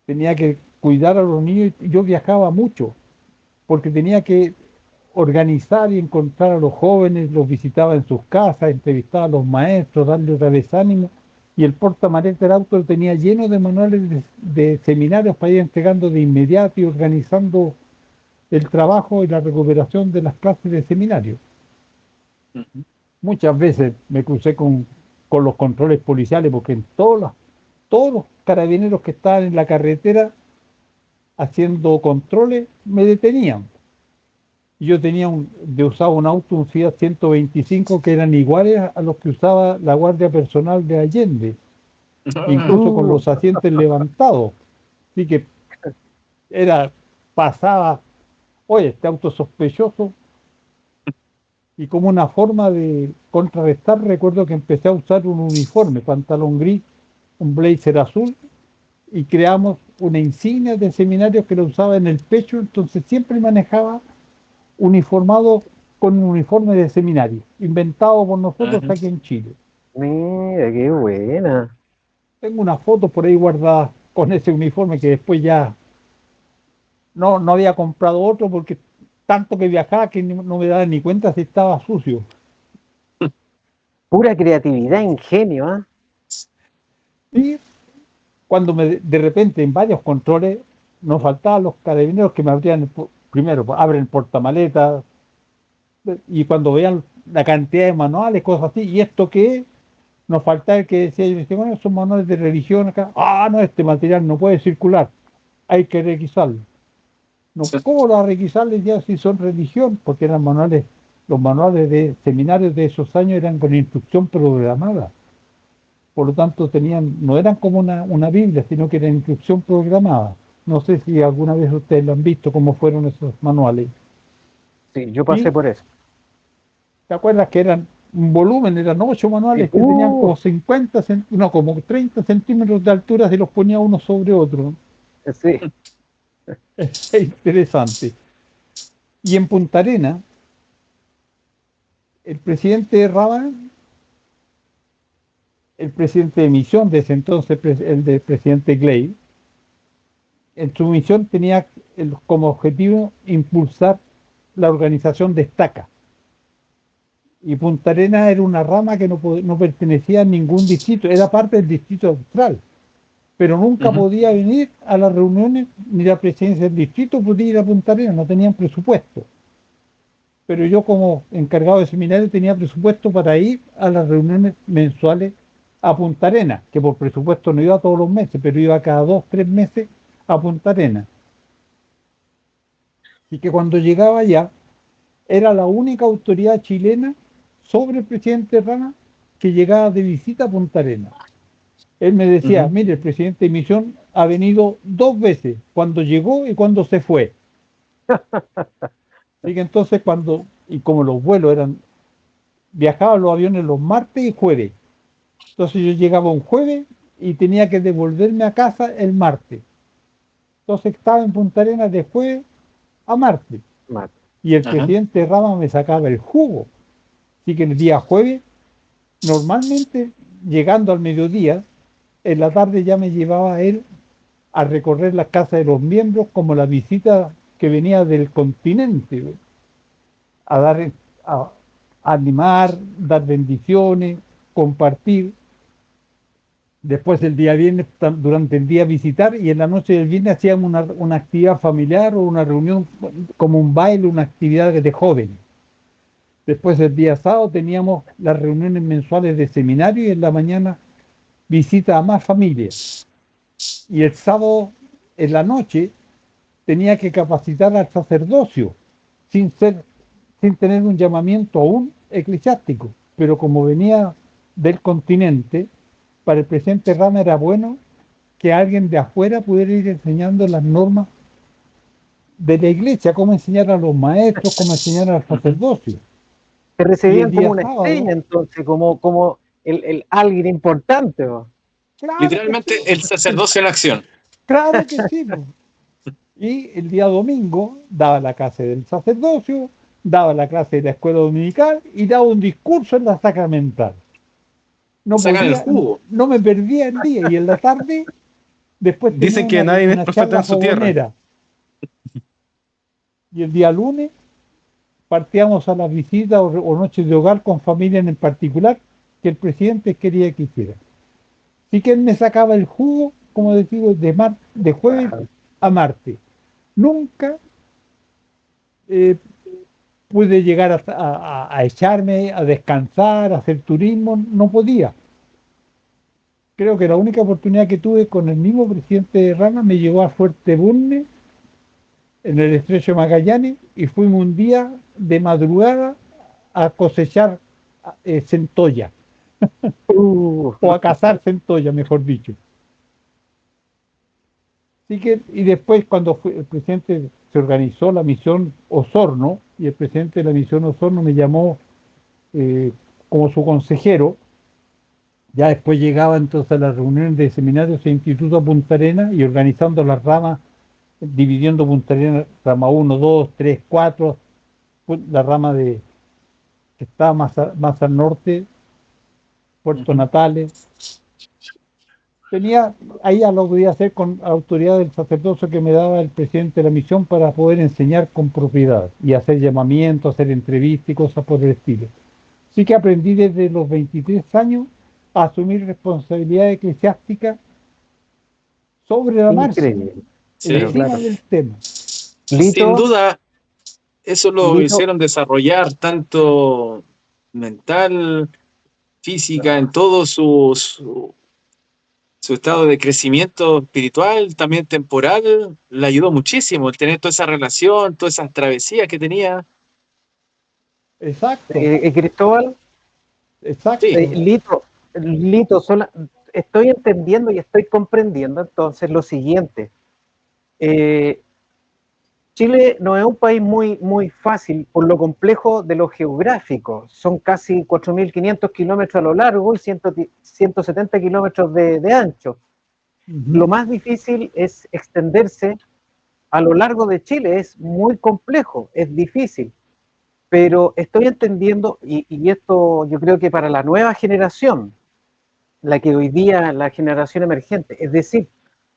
F: tenía que cuidar a los niños y yo viajaba mucho porque tenía que organizar y encontrar a los jóvenes, los visitaba en sus casas, entrevistaba a los maestros, darle otra vez ánimo, y el portamaleta del auto lo tenía lleno de manuales de seminarios para ir entregando de inmediato y organizando el trabajo y la recuperación de las clases de seminario. Muchas veces me crucé con los controles policiales porque en todos los carabineros que estaban en la carretera haciendo controles me detenían. Yo usaba un auto, un Fiat 125, que eran iguales a los que usaba la Guardia Personal de Allende, incluso con los asientos levantados. Así que pasaba, oye, este auto sospechoso. Y como una forma de contrarrestar, recuerdo que empecé a usar un uniforme, pantalón gris, un blazer azul, y creamos una insignia de seminarios que lo usaba en el pecho, entonces siempre manejaba uniformado con un uniforme de seminario, inventado por nosotros aquí en Chile.
D: Mira, qué buena.
F: Tengo unas fotos por ahí guardadas con ese uniforme que después ya no había comprado otro porque tanto que viajaba que no me daba ni cuenta si estaba sucio.
D: Pura creatividad, ingenio, ¿ah?
F: Y cuando de repente en varios controles nos faltaban los carabineros que me abrían primero, abren el portamaleta y cuando vean la cantidad de manuales, cosas así, ¿y esto qué es? Nos faltaba el que decía, yo decía, bueno, son manuales de religión acá. No, este material no puede circular, hay que requisarlo. No, ¿cómo lo va a requisar? Les decía, si son religión, porque eran manuales, los manuales de seminarios de esos años eran con instrucción programada. Por lo tanto, no eran como una Biblia, sino que era instrucción programada. No sé si alguna vez ustedes lo han visto, cómo fueron esos manuales.
D: Sí, yo pasé por eso.
F: ¿Te acuerdas que eran un volumen? Eran 8 manuales que tenían como como 30 centímetros de altura si los ponía uno sobre otro.
D: Sí.
F: Es interesante. Y en Punta Arenas, el presidente de Rama, el presidente de misión de ese entonces, el del presidente Clay, en su misión tenía como objetivo impulsar la organización de estaca. Y Punta Arenas era una rama que no pertenecía a ningún distrito, era parte del distrito austral, pero nunca podía venir a las reuniones, ni la presidencia del distrito podía ir a Punta Arenas, no tenían presupuesto. Pero yo como encargado de seminario tenía presupuesto para ir a las reuniones mensuales a Punta Arenas, que por presupuesto no iba todos los meses, pero iba cada 2-3 meses a Punta Arenas. Y que cuando llegaba allá, era la única autoridad chilena sobre el presidente Rama que llegaba de visita a Punta Arenas. Él me decía, mire, el presidente de misión ha venido 2 veces, cuando llegó y cuando se fue. Así que entonces como los vuelos viajaban los aviones los martes y jueves. Entonces yo llegaba un jueves y tenía que devolverme a casa el martes. Entonces estaba en Punta Arenas de jueves a martes. Y el presidente Rama me sacaba el jugo. Así que el día jueves, normalmente llegando al mediodía, en la tarde ya me llevaba a él a recorrer las casas de los miembros como la visita que venía del continente, a animar, dar bendiciones, compartir. Después el día viernes, durante el día visitar, y en la noche del viernes hacíamos una actividad familiar o una reunión como un baile, una actividad de jóvenes. Después el día sábado teníamos las reuniones mensuales de seminario y en la mañana visita a más familias. Y el sábado en la noche tenía que capacitar al sacerdocio, sin tener un llamamiento aún eclesiástico. Pero como venía del continente, para el presidente Rama era bueno que alguien de afuera pudiera ir enseñando las normas de la iglesia, cómo enseñar a los maestros, cómo enseñar al sacerdocio.
D: Te recibían como una
F: sábado,
D: estrella, entonces, como el alguien importante.
F: Claro,
C: Literalmente el sacerdocio en acción.
F: Claro que sí. Y el día domingo daba la clase del sacerdocio, daba la clase de la escuela dominical y daba un discurso en la sacramental.
C: Sacan el jugo.
F: No me perdía el día. Y en la tarde, después
E: dicen que nadie es profeta en su tierra.
F: Y el día lunes partíamos a las visitas o noches de hogar con familia en particular que el presidente quería que hiciera. Así que él me sacaba el jugo, como digo, de jueves a martes. Nunca pude llegar a echarme, a descansar, a hacer turismo, no podía. Creo que la única oportunidad que tuve con el mismo presidente de Rama me llevó a Fuerteventura, en el estrecho de Magallanes, y fuimos un día de madrugada a cosechar centolla, o a cazar centolla, mejor dicho. Así que, y después cuando el presidente se organizó la misión Osorno, y el presidente de la misión Osorno me llamó como su consejero, ya después llegaba entonces a las reuniones de seminarios e institutos a Punta Arenas y organizando las ramas, dividiendo Punta Arenas, rama 1, 2, 3, 4, la rama que estaba más al norte, Puerto Natales. Ahí ya lo podía hacer con autoridad del sacerdocio que me daba el presidente de la misión para poder enseñar con propiedad y hacer llamamientos, hacer entrevistas y cosas por el estilo. Así que aprendí desde los 23 años a asumir responsabilidad eclesiástica sobre la marcha, encima del tema.
C: Sin duda, eso lo hicieron desarrollar tanto mental, física, en todo su estado de crecimiento espiritual, también temporal. Le ayudó muchísimo el tener toda esa relación, todas esas travesías que tenía.
D: Exacto. Cristóbal.
F: Exacto.
D: Sí. Lito, estoy entendiendo y estoy comprendiendo entonces lo siguiente. Chile no es un país muy, muy fácil por lo complejo de lo geográfico. Son casi 4.500 kilómetros a lo largo y 170 kilómetros de ancho. Lo más difícil es extenderse a lo largo de Chile. Es muy complejo, es difícil. Pero estoy entendiendo, y esto yo creo que para la nueva generación, la que hoy día, la generación emergente, es decir,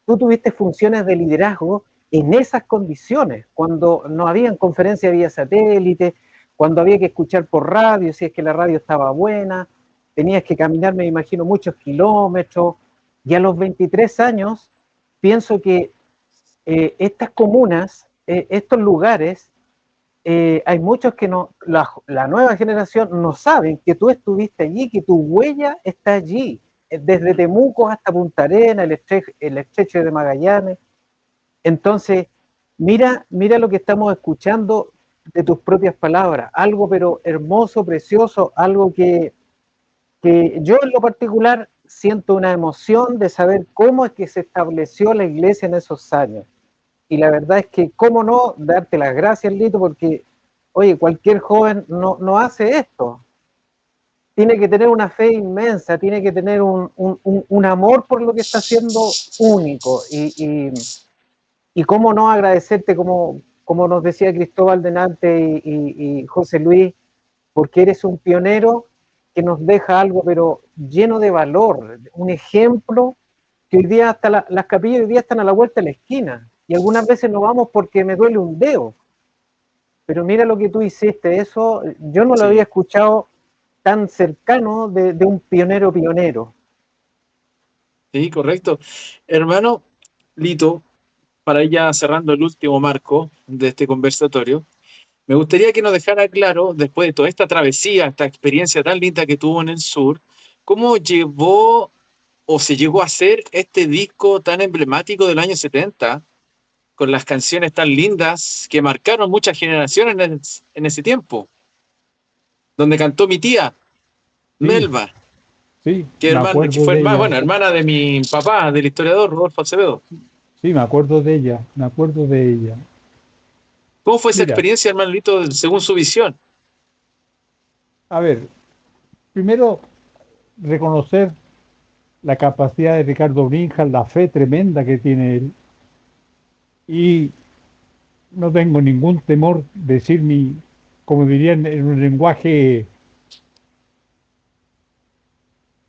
D: tú tuviste funciones de liderazgo en esas condiciones, cuando no habían conferencias vía satélite, cuando había que escuchar por radio, si es que la radio estaba buena, tenías que caminar, me imagino, muchos kilómetros, y a los 23 años pienso que estas comunas, estos lugares, hay muchos que no, la nueva generación no saben que tú estuviste allí, que tu huella está allí, desde Temuco hasta Punta Arenas, el estrecho de Magallanes. Entonces, mira lo que estamos escuchando de tus propias palabras, algo pero hermoso, precioso, algo que yo en lo particular siento una emoción de saber cómo es que se estableció la iglesia en esos años. Y la verdad es que, cómo no, darte las gracias, Lito, porque, oye, cualquier joven no hace esto. Tiene que tener una fe inmensa, tiene que tener un amor por lo que está haciendo único. Y cómo no agradecerte, como nos decía Cristóbal delante y José Luis, porque eres un pionero que nos deja algo, pero lleno de valor, un ejemplo que hoy día hasta las capillas hoy día están a la vuelta de la esquina. Y algunas veces no vamos porque me duele un dedo. Pero mira lo que tú hiciste, eso yo no lo había escuchado tan cercano de un pionero.
C: Sí, correcto. Hermano Lito, para ir ya cerrando el último marco de este conversatorio, me gustaría que nos dejara claro, después de toda esta travesía, esta experiencia tan linda que tuvo en el sur, cómo llevó o se llegó a hacer este disco tan emblemático del año 70, con las canciones tan lindas que marcaron muchas generaciones en ese tiempo, donde cantó mi tía,
F: Sí.
C: Melba,
F: Sí,
C: que
F: me acuerdo
C: fue
F: de ella.
C: hermana de mi papá, del historiador Rodolfo Acevedo.
F: Sí, me acuerdo de ella, me acuerdo de ella.
C: ¿Cómo fue esa
F: Mira,
C: experiencia, hermano Lito, según su visión?
F: a ver, primero reconocer la capacidad de Ricardo Brinjas, la fe tremenda que tiene él. Y no tengo ningún temor de decir como dirían en un lenguaje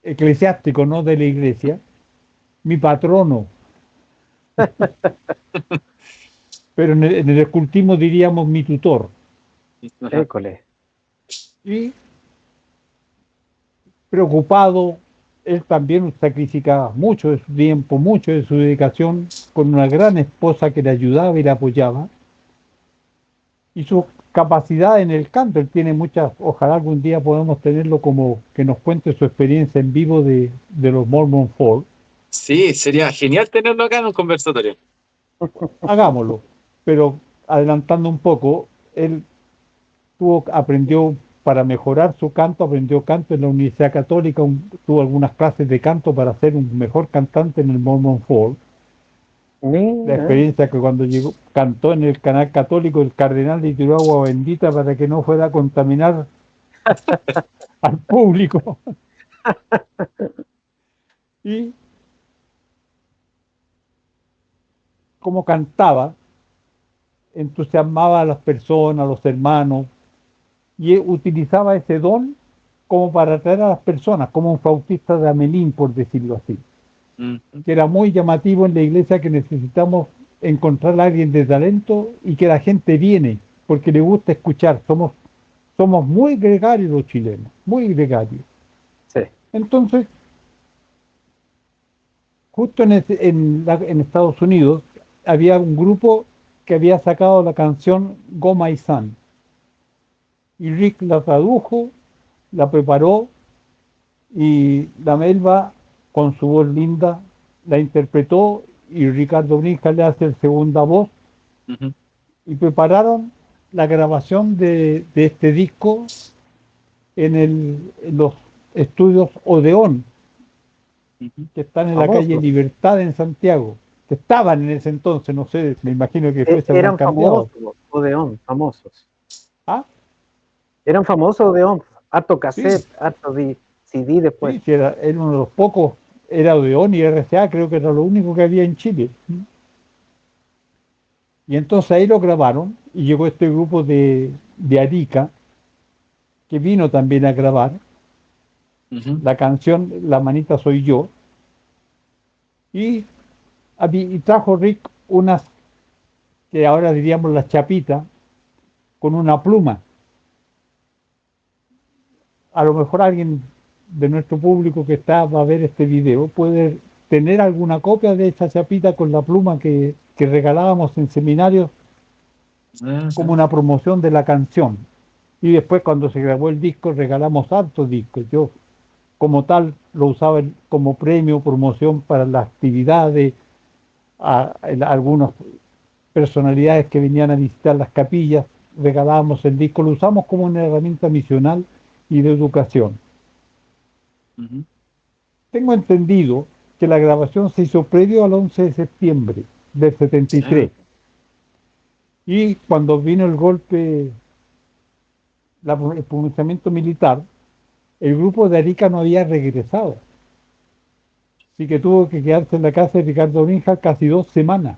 F: eclesiástico, no de la iglesia, mi patrono. Pero en el escultismo diríamos mi tutor.
D: École.
F: Y preocupado, él también sacrificaba mucho de su tiempo, mucho de su dedicación, con una gran esposa que le ayudaba y le apoyaba. Y su capacidad en el canto, él tiene muchas, ojalá algún día podamos tenerlo como que nos cuente su experiencia en vivo de los Mormon Folk.
C: Sí, sería genial tenerlo acá en un conversatorio.
F: Hagámoslo, pero adelantando un poco, él aprendió para mejorar su canto, aprendió canto en la Universidad Católica, tuvo algunas clases de canto para ser un mejor cantante en el Mormon Folk. La experiencia que cuando llegó, cantó en el canal católico, el cardenal le tiró agua bendita para que no fuera a contaminar al público. Y como cantaba, entusiasmaba a las personas, a los hermanos, y utilizaba ese don como para atraer a las personas, como un flautista de Amelín, por decirlo así. Que era muy llamativo en la iglesia, que necesitamos encontrar a alguien de talento y que la gente viene porque le gusta escuchar. Somos muy gregarios los chilenos, muy gregarios.
D: Sí.
F: Entonces, justo en Estados Unidos había un grupo que había sacado la canción Go My Son, y Rick la tradujo, la preparó, y la Melba, con su voz linda, la interpretó, y Ricardo Brinjas le hace el segunda voz. Y prepararon la grabación de este disco en los estudios Odeón, que están en la calle Libertad en Santiago, que estaban en ese entonces, no sé, me imagino que después se habrán cambiado.
D: Famosos, Odeón, famosos.
F: ¿Ah?
D: Eran famosos Odeón, harto cassette,
F: Sí.
D: harto CD después.
F: Sí, era uno de los pocos, era Odeón y RCA, creo que era lo único que había en Chile. Y entonces ahí lo grabaron, y llegó este grupo de Arica, que vino también a grabar la canción La Manita Soy Yo, y trajo Rick unas, que ahora diríamos las chapitas, con una pluma. A lo mejor alguien de nuestro público que va a ver este video puede tener alguna copia de esa chapita con la pluma que regalábamos en seminarios como una promoción de la canción. Y después, cuando se grabó el disco, regalamos hartos discos. Yo, como tal, lo usaba como premio, promoción para las actividades, a algunas personalidades que venían a visitar las capillas, regalábamos el disco, lo usamos como una herramienta misional y de educación. Tengo entendido que la grabación se hizo previo al 11 de septiembre del 73. Y cuando vino el golpe, el pronunciamiento militar, el grupo de Arica no había regresado. Así que tuvo que quedarse en la casa de Ricardo Brinjas casi 2 semanas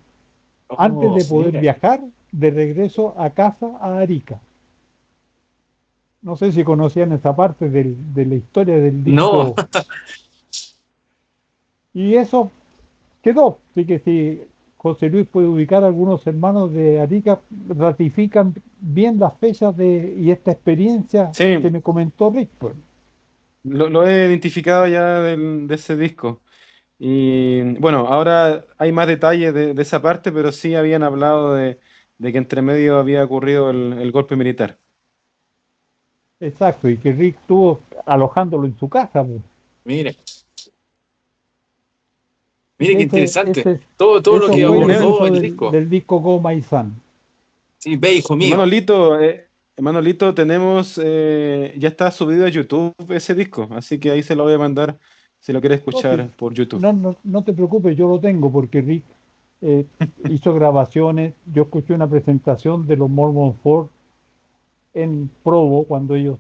F: antes de poder viajar de regreso a casa a Arica. No sé si conocían esa parte de la historia del disco.
C: No.
F: Y eso quedó. Así que si José Luis puede ubicar a algunos hermanos de Arica, ratifican bien las fechas y esta experiencia que me comentó Rick. Pues.
E: Lo he identificado ya de ese disco. Y bueno, ahora hay más detalles de esa parte, pero sí habían hablado de que entre medio había ocurrido el golpe militar.
F: Exacto, y que Rick estuvo alojándolo en su casa. Pues.
C: Mire. Mire qué interesante.
F: ese-
C: Todo lo
F: eso
C: que
F: fue el
C: abordó
F: uso
C: el
F: del,
C: disco.
F: del disco Go My Son.
C: Sí, ve, hijo mío.
E: Manolito, tenemos, ya está subido a YouTube ese disco, así que ahí se lo voy a mandar si lo quiere escuchar
F: Ok.
E: por YouTube.
F: No te preocupes, yo lo tengo porque Rick hizo grabaciones. Yo escuché una presentación de los Mormon 4 en Provo cuando ellos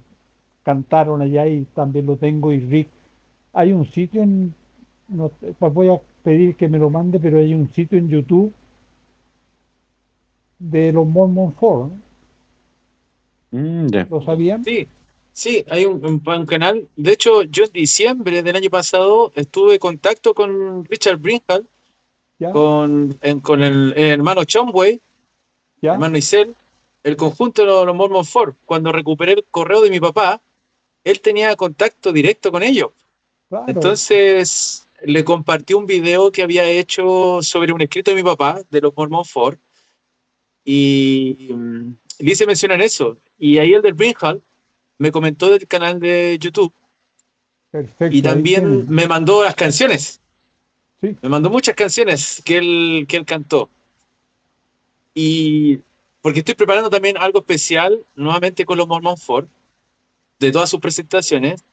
F: cantaron allá y también lo tengo. Y Rick, hay un sitio pues voy a pedir que me lo mande, pero hay un sitio en YouTube de los Mormon 4, ¿no?
E: Ya.
F: ¿Lo sabían?
C: Sí, hay un canal. De hecho, yo en diciembre del año pasado estuve en contacto con Richard Brinhall,
F: ¿Ya?
C: con el hermano Chomway,
F: ¿Ya?
C: hermano Isel, el conjunto de los Mormon 4. Cuando recuperé el correo de mi papá, él tenía contacto directo con ellos.
F: Claro.
C: Entonces le compartí un video que había hecho sobre un escrito de mi papá, de los Mormon 4, y le hice mención en eso. Y ahí el del Brinhall me comentó del canal de YouTube
F: Perfecto.
C: y también me mandó las canciones.
F: Sí.
C: Me mandó muchas canciones que él cantó. Y porque estoy preparando también algo especial nuevamente con los Mormon 4, de todas sus presentaciones,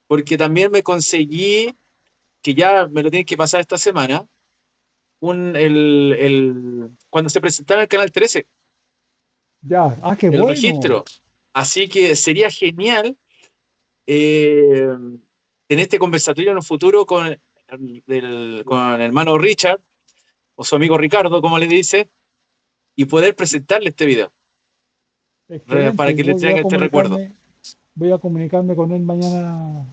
C: porque también me conseguí, que ya me lo tienen que pasar esta semana, cuando se presentara el Canal 13,
F: Ya, qué
C: el
F: bueno.
C: registro. Así que sería genial en este conversatorio en un futuro con el hermano Richard, o su amigo Ricardo, como le dice, y poder presentarle este video.
F: Excelente.
C: Para que le traiga este recuerdo.
F: Voy a comunicarme con él mañana.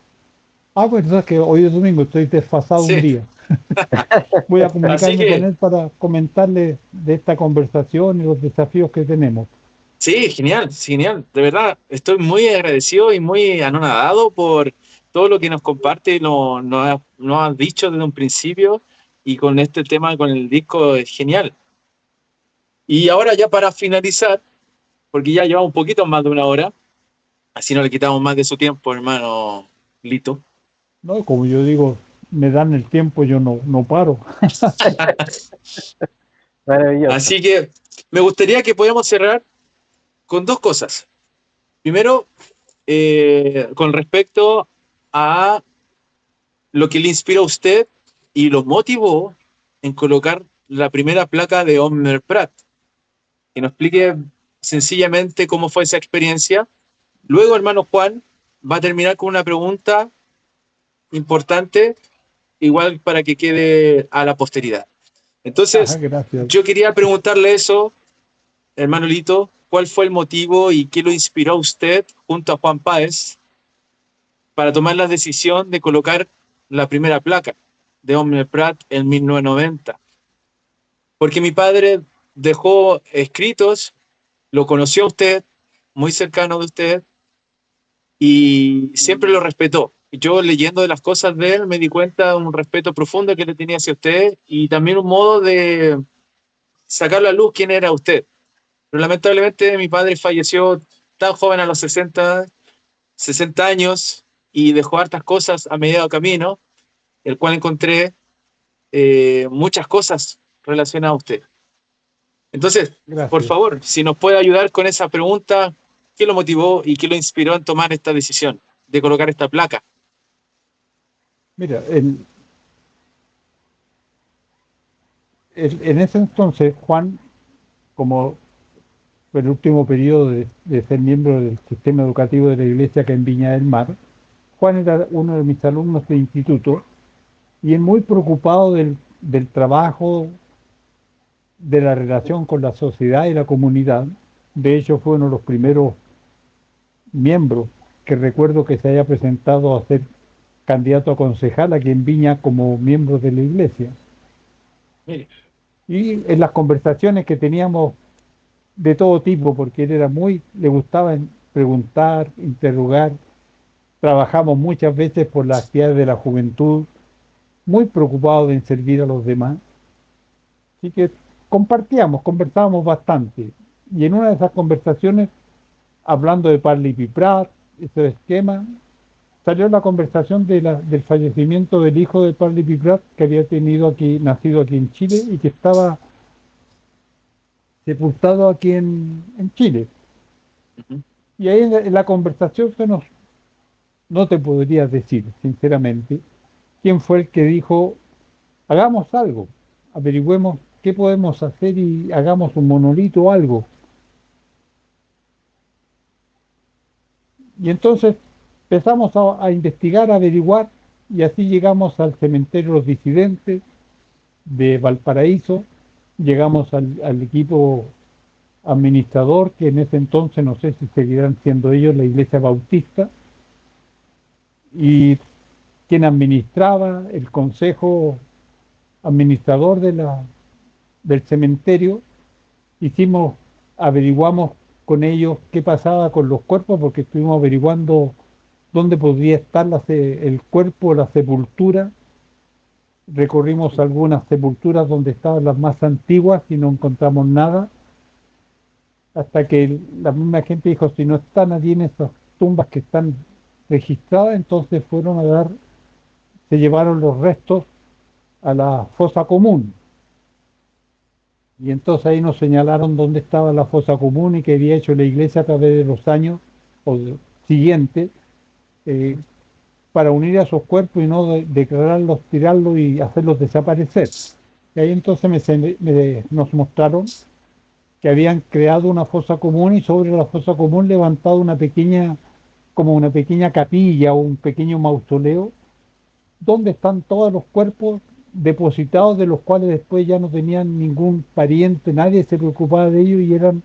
F: Pues es que hoy es domingo, estoy desfasado
C: Sí.
F: un día. Voy a comunicarme
C: Así que-
F: con él para comentarle de esta conversación y los desafíos que tenemos.
C: Sí, genial, genial. De verdad, estoy muy agradecido y muy anonadado por todo lo que nos comparte y nos has dicho desde un principio, y con este tema, con el disco, es genial. Y ahora ya para finalizar, porque ya llevamos un poquito más de una hora, así no le quitamos más de su tiempo, hermano Lito.
F: ¿No? Como yo digo, me dan el tiempo, yo no paro.
D: Maravilloso.
C: Así que me gustaría que podamos cerrar con dos cosas. Primero, con respecto a lo que le inspiró a usted y lo motivó en colocar la primera placa de Omer Pratt. Que nos explique sencillamente cómo fue esa experiencia. Luego, hermano Juan va a terminar con una pregunta importante, igual para que quede a la posteridad. Entonces,
F: Gracias.
C: yo quería preguntarle eso, hermano Lito, ¿cuál fue el motivo y qué lo inspiró a usted junto a Juan Páez para tomar la decisión de colocar la primera placa de Omer Pratt en 1990? Porque mi padre dejó escritos, lo conoció a usted, muy cercano de usted, y siempre lo respetó. Yo, leyendo de las cosas de él, me di cuenta de un respeto profundo que le tenía hacia usted, y también un modo de sacar a la luz quién era usted. Pero lamentablemente mi padre falleció tan joven, a los 60 años, y dejó hartas cosas a medio camino, el cual encontré muchas cosas relacionadas a usted. Entonces,
F: Gracias.
C: por favor, si nos puede ayudar con esa pregunta, ¿qué lo motivó y qué lo inspiró en tomar esta decisión de colocar esta placa?
F: Mira, en ese entonces, Juan, como el último periodo de ser miembro del sistema educativo de la iglesia acá en Viña del Mar, Juan era uno de mis alumnos de instituto y él muy preocupado del trabajo, de la relación con la sociedad y la comunidad. De hecho, fue uno de los primeros miembros que recuerdo que se haya presentado a ser candidato a concejal aquí en Viña como miembro de la iglesia.
C: Mire.
F: Y en las conversaciones que teníamos de todo tipo, porque él era le gustaba preguntar, interrogar, trabajamos muchas veces por las actividades de la juventud, muy preocupado en servir a los demás. Así que conversábamos bastante. Y en una de esas conversaciones, hablando de Parley P. Pratt, ese esquema, salió la conversación del fallecimiento del hijo de Parley P. Pratt, que había nacido aquí en Chile y que estaba sepultado aquí en Chile.
C: Ujú.
F: Y ahí en la conversación no te podría decir, sinceramente, quién fue el que dijo, hagamos algo, averigüemos qué podemos hacer y hagamos un monolito o algo. Y entonces empezamos a investigar, a averiguar, y así llegamos al cementerio Los Disidentes de Valparaíso, llegamos al equipo administrador, que en ese entonces no sé si seguirán siendo ellos la Iglesia Bautista, y quien administraba el consejo administrador del cementerio. Averiguamos con ellos qué pasaba con los cuerpos, porque estuvimos averiguando dónde podría estar el cuerpo, la sepultura. Recorrimos algunas sepulturas donde estaban las más antiguas y no encontramos nada, hasta que la misma gente dijo, si no está nadie en esas tumbas que están registradas, entonces se llevaron los restos a la fosa común. Y entonces ahí nos señalaron dónde estaba la fosa común y que había hecho la iglesia a través de los años siguientes, para unir a esos cuerpos y no declararlos, tirarlos y hacerlos desaparecer. Y ahí entonces nos mostraron que habían creado una fosa común y sobre la fosa común levantado una pequeña capilla o un pequeño mausoleo donde están todos los cuerpos depositados, de los cuales después ya no tenían ningún pariente, nadie se preocupaba de ellos, y eran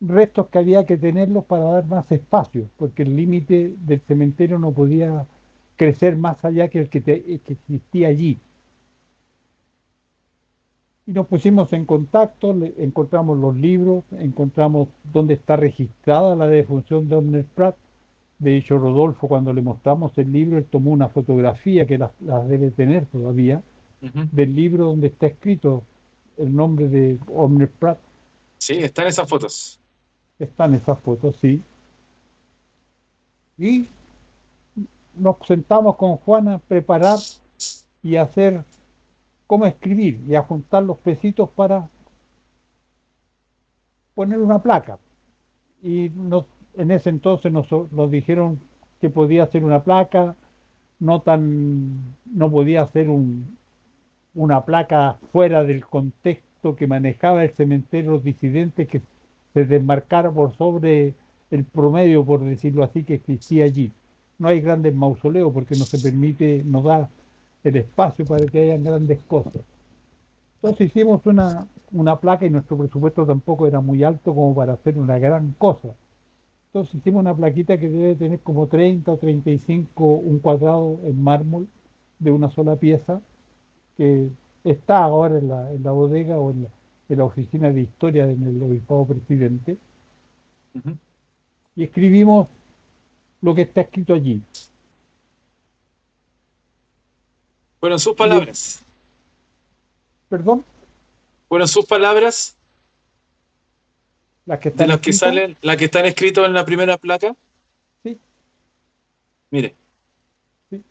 F: restos que había que tenerlos para dar más espacio, porque el límite del cementerio no podía crecer más allá que el que existía allí. Y nos pusimos en contacto, encontramos los libros, encontramos dónde está registrada la defunción de Omer Pratt. De hecho, Rodolfo, cuando le mostramos el libro, él tomó una fotografía que las debe tener todavía, del libro donde está escrito el nombre de Omer Pratt.
C: Sí, están esas fotos.
F: Están esas fotos, sí. Y nos sentamos con Juan a preparar y a hacer cómo escribir y a juntar los pesitos para poner una placa. Y en ese entonces nos dijeron que podía ser una placa, no podía ser una placa fuera del contexto que manejaba el cementerio Los Disidentes, que se desmarcara por sobre el promedio, por decirlo así, que existía allí. No hay grandes mausoleos porque no da el espacio para que hayan grandes cosas. Entonces hicimos una placa, y nuestro presupuesto tampoco era muy alto como para hacer una gran cosa. Entonces hicimos una plaquita que debe tener como 30 o 35, un cuadrado en mármol de una sola pieza, que está ahora en la bodega o en la oficina de historia en el Obispado Presidente.
C: Uh-huh.
F: Y escribimos lo que está escrito allí.
C: Bueno, sus palabras.
F: ¿Perdón?
C: Bueno, sus palabras.
F: Las que están
C: de las que salen, las que están escritas en la primera placa.
F: Sí.
C: Mire.
F: Sí.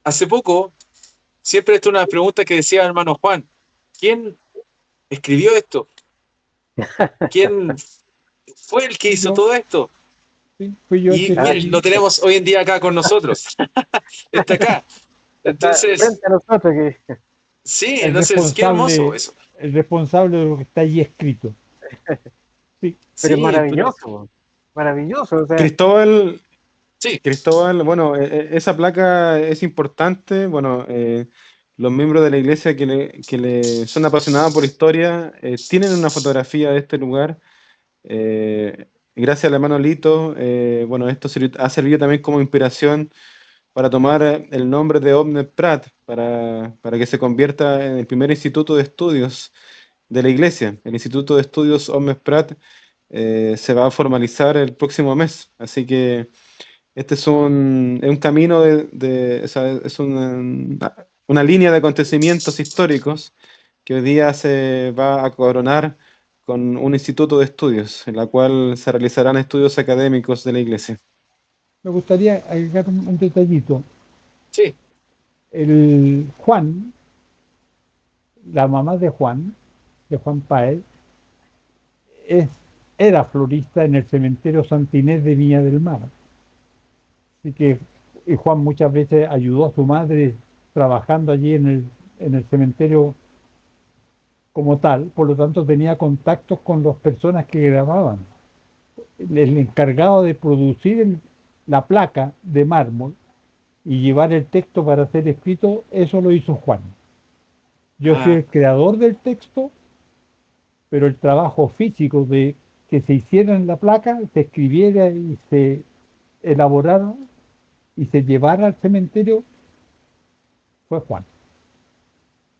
C: Hace poco, siempre esta es una pregunta que decía el hermano Juan. ¿Quién escribió esto? ¿Quién fue el que hizo todo esto?
F: Sí, fui yo.
C: Y miren, lo tenemos hoy en día acá con nosotros. Está acá. Entonces,
D: frente a nosotros que...
C: Sí, entonces, qué hermoso eso.
F: El responsable de lo que está allí escrito.
D: Sí. Pero sí, es maravilloso, maravilloso. O sea,
E: Cristóbal,
C: sí.
E: Cristóbal, bueno, esa placa es importante. Bueno, los miembros de la iglesia que son apasionados por historia tienen una fotografía de este lugar. Gracias al hermano Lito, bueno, esto ha servido también como inspiración para tomar el nombre de Omer Pratt, para que se convierta en el primer instituto de estudios de la iglesia. El Instituto de Estudios Omer Pratt se va a formalizar el próximo mes, así que este es un camino es una línea de acontecimientos históricos que hoy día se va a coronar con un instituto de estudios, en la cual se realizarán estudios académicos de la iglesia.
F: me gustaría agregar un detallito.
C: Sí.
F: El Juan, la mamá de Juan Páez, era florista en el cementerio Santa Inés de Viña del Mar. Así que y Juan muchas veces ayudó a su madre trabajando allí en el cementerio como tal, por lo tanto tenía contactos con las personas que grababan. El encargado de producir la placa de mármol y llevar el texto para ser escrito, eso lo hizo Juan. Yo soy el creador del texto, pero el trabajo físico de que se hiciera en la placa, se escribiera y se elaborara y se llevara al cementerio, fue Juan.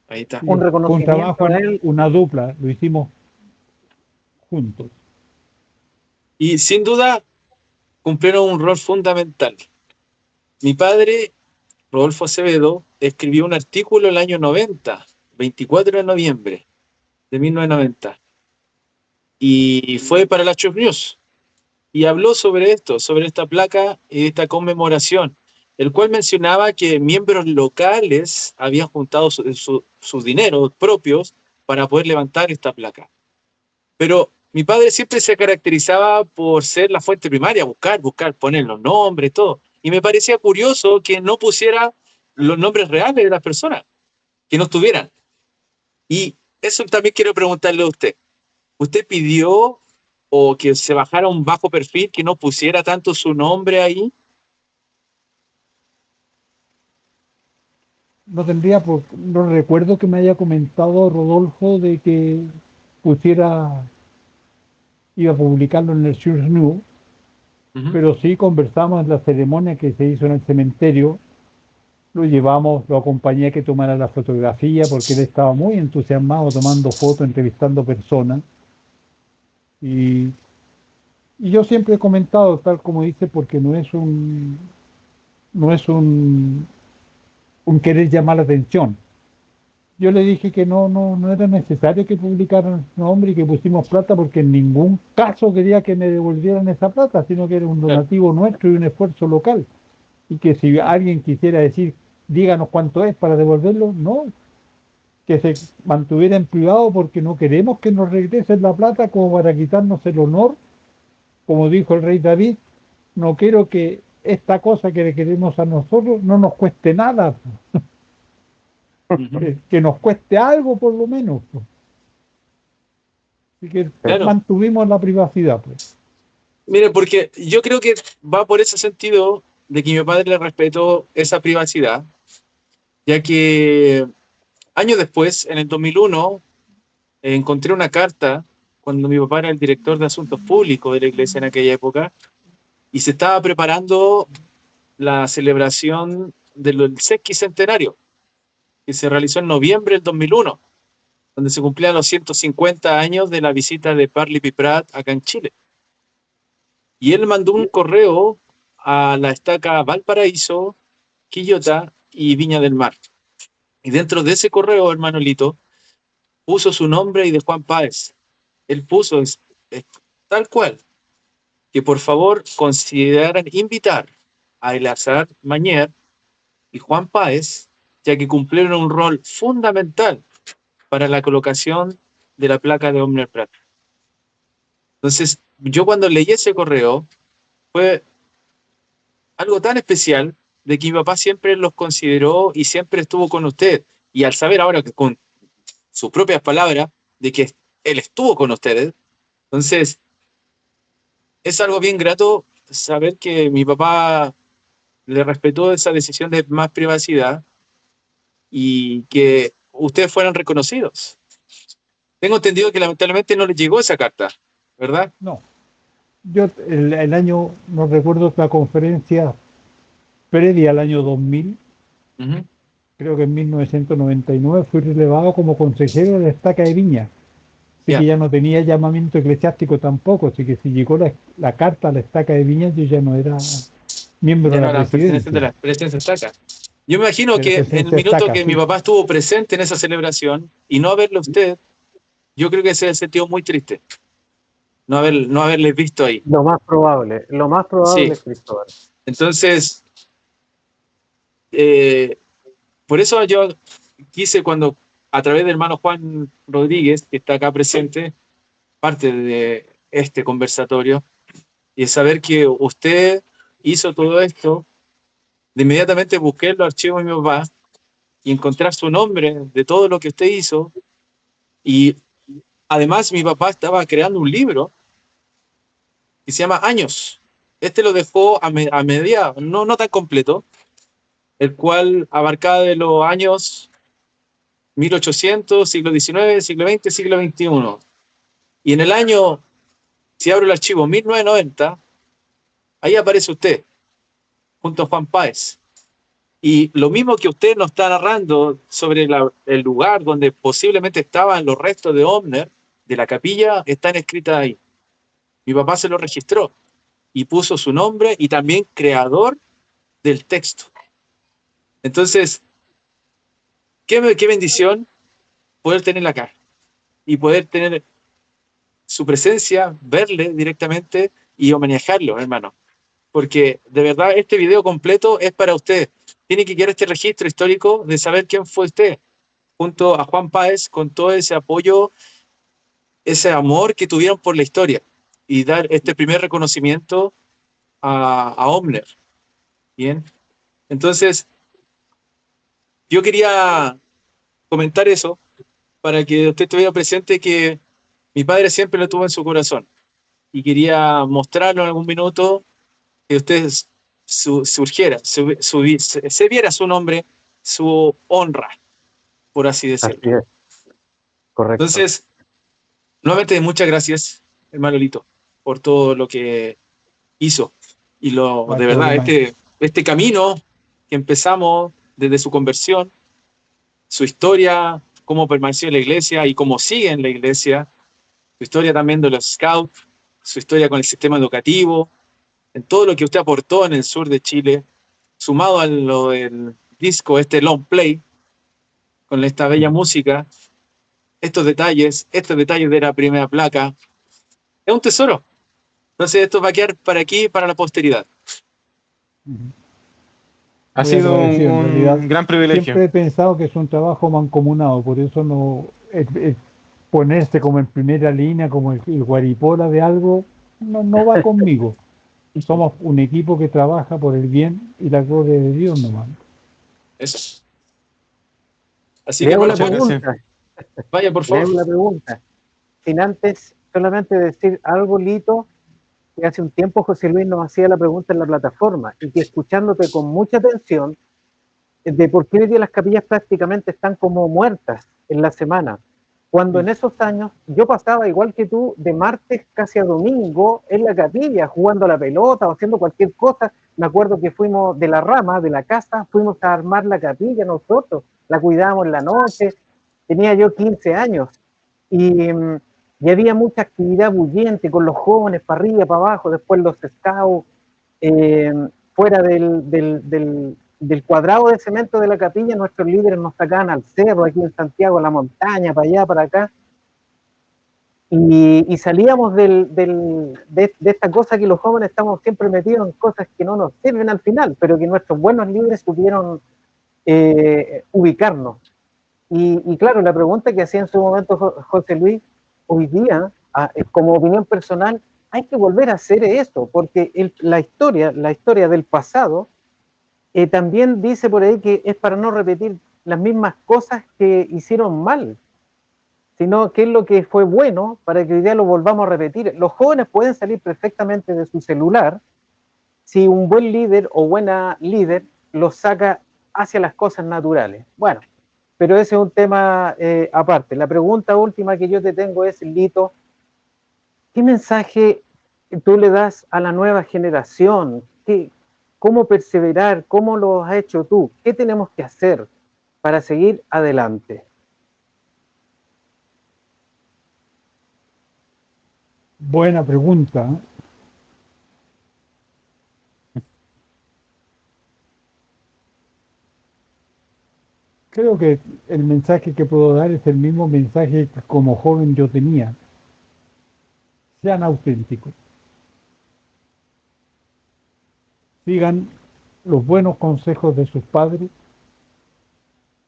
C: Ahí está.
D: Un reconocimiento
F: Con trabajo,
D: a él.
F: una dupla, lo hicimos juntos.
C: Y sin duda cumplieron un rol fundamental. Mi padre, Rodolfo Acevedo, escribió un artículo el año 90, 24 de noviembre de 1990, y fue para la Chuf News, y habló sobre esto, sobre esta placa y esta conmemoración, el cual mencionaba que miembros locales habían juntado sus dineros propios para poder levantar esta placa. Pero mi padre siempre se caracterizaba por ser la fuente primaria, buscar, poner los nombres, todo. Y me parecía curioso que no pusiera los nombres reales de las personas, que no estuvieran. Y eso también quiero preguntarle a usted. ¿Usted pidió o que se bajara un bajo perfil, que no pusiera tanto su nombre ahí?
F: No recuerdo que me haya comentado Rodolfo de que iba a publicarlo en el Church News, pero sí conversamos en la ceremonia que se hizo en el cementerio, lo acompañé a que tomara la fotografía porque él estaba muy entusiasmado tomando fotos, entrevistando personas, y yo siempre he comentado, tal como dice, porque no es un querer llamar la atención. Yo le dije que no era necesario que publicaran su nombre y que pusimos plata, porque en ningún caso quería que me devolvieran esa plata, sino que era un donativo nuestro y un esfuerzo local. Y que si alguien quisiera decir, díganos cuánto es para devolverlo, no, que se mantuviera en privado, porque no queremos que nos regresen la plata como para quitarnos el honor. Como dijo el rey David, no quiero que esta cosa que le queremos a nosotros no nos cueste nada. Que nos cueste algo por lo menos. Así que mantuvimos la privacidad.
C: Mire, porque yo creo que va por ese sentido de que mi padre le respetó esa privacidad, ya que años después, en el 2001, encontré una carta cuando mi papá era el director de Asuntos Públicos de la iglesia en aquella época, y se estaba preparando la celebración del sesquicentenario, que se realizó en noviembre del 2001, donde se cumplían los 150 años de la visita de Parley P. Pratt acá en Chile. Y él mandó un correo a la estaca Valparaíso, Quillota y Viña del Mar. Y dentro de ese correo, hermano Lito, puso su nombre y de Juan Páez. Él puso tal cual, que por favor consideraran invitar a Eleazar Mañer y Juan Páez, ya que cumplieron un rol fundamental para la colocación de la placa de Omner Prat. Entonces, yo cuando leí ese correo, fue algo tan especial, de que mi papá siempre los consideró y siempre estuvo con usted. Y al saber ahora que con sus propias palabras, de que él estuvo con ustedes, entonces es algo bien grato saber que mi papá le respetó esa decisión de más privacidad y que ustedes fueran reconocidos. Tengo entendido que lamentablemente no les llegó esa carta, ¿verdad?
F: No. Yo el año, no recuerdo, la conferencia previa al año 2000, creo que en 1999 fui relevado como consejero de la estaca de Viña. Así que ya no tenía llamamiento eclesiástico tampoco, así que si llegó la carta a la estaca de Viña, yo ya no era miembro de la presidencia.
C: De la presidencia estaca. Yo me imagino que en el minuto que mi papá estuvo presente en esa celebración y no verlo a usted, yo creo que se sentido muy triste. No haberles visto ahí.
D: Lo más probable,
C: sí.
D: Cristóbal.
C: Entonces, por eso yo quise, cuando a través del hermano Juan Rodríguez, que está acá presente, parte de este conversatorio, y es saber que usted hizo todo esto, de inmediatamente busqué los archivos de mi papá y encontrar su nombre de todo lo que usted hizo. Y además mi papá estaba creando un libro que se llama Años. Este lo dejó a mediados, no tan completo, el cual abarcaba de los años 1800, siglo XIX, siglo XX, siglo XXI. Y en el año, si abro el archivo 1990, ahí aparece usted, junto a Juan Páez. Y lo mismo que usted nos está narrando sobre el lugar donde posiblemente estaban los restos de Omner, de la capilla, están escritas ahí. Mi papá se lo registró y puso su nombre y también creador del texto. Entonces, qué bendición poder tenerla acá y poder tener su presencia, verle directamente y homenajearlo, hermano. Porque de verdad este video completo es para usted. Tiene que quedar este registro histórico de saber quién fue usted, junto a Juan Páez, con todo ese apoyo, ese amor que tuvieron por la historia, y dar este primer reconocimiento a Omner. Bien, entonces yo quería comentar eso para que usted tuviera presente que mi padre siempre lo tuvo en su corazón, y quería mostrarlo en algún minuto, que usted surgiera, se viera su nombre, su honra, por así decirlo.
D: Así es. Correcto.
C: Entonces, nuevamente muchas gracias, hermano Lito, por todo lo que hizo. Y de verdad, este camino que empezamos desde su conversión, su historia, cómo permaneció en la iglesia y cómo sigue en la iglesia, su historia también de los scouts, su historia con el sistema educativo, en todo lo que usted aportó en el sur de Chile, sumado a lo del disco, long play, con esta bella música, estos detalles de la primera placa, es un tesoro. Entonces esto va a quedar para aquí, para la posteridad.
E: Ha sido un gran privilegio.
F: Siempre he pensado que es un trabajo mancomunado, por eso no es ponerse como en primera línea, como el guaripola de algo, no va conmigo. Somos un equipo que trabaja por el bien y la gloria de Dios nomás.
C: Eso. Así que
D: muchas gracias.
C: Vaya, por favor.
D: Una pregunta. Sin antes solamente decir algo, Lito, que hace un tiempo José Luis nos hacía la pregunta en la plataforma, y que escuchándote con mucha atención, de por qué hoy día las capillas prácticamente están como muertas en la semana, cuando en esos años yo pasaba igual que tú de martes casi a domingo en la capilla, jugando a la pelota o haciendo cualquier cosa. Me acuerdo que fuimos de la rama, de la casa, fuimos a armar la capilla nosotros, la cuidábamos en la noche, tenía yo 15 años, y había mucha actividad bullente con los jóvenes para arriba, para abajo, después los scouts, fuera del cuadrado de cemento de la capilla, nuestros líderes nos sacaban al cerro, aquí en Santiago, a la montaña, para allá, para acá, y salíamos de esta cosa que los jóvenes estamos siempre metidos en cosas que no nos sirven al final, pero que nuestros buenos líderes supieron ubicarnos. Y claro, la pregunta que hacía en su momento José Luis, hoy día, como opinión personal, hay que volver a hacer eso, porque la historia del pasado también dice por ahí que es para no repetir las mismas cosas que hicieron mal, sino que es lo que fue bueno para que hoy día lo volvamos a repetir. Los jóvenes pueden salir perfectamente de su celular si un buen líder o buena líder los saca hacia las cosas naturales. Bueno, pero ese es un tema aparte. La pregunta última que yo te tengo es, Lito, ¿qué mensaje tú le das a la nueva generación? ¿Cómo perseverar? ¿Cómo lo has hecho tú? ¿Qué tenemos que hacer para seguir adelante?
F: Buena pregunta. Creo que el mensaje que puedo dar es el mismo mensaje que como joven yo tenía. Sean auténticos. sigan los buenos consejos de sus padres,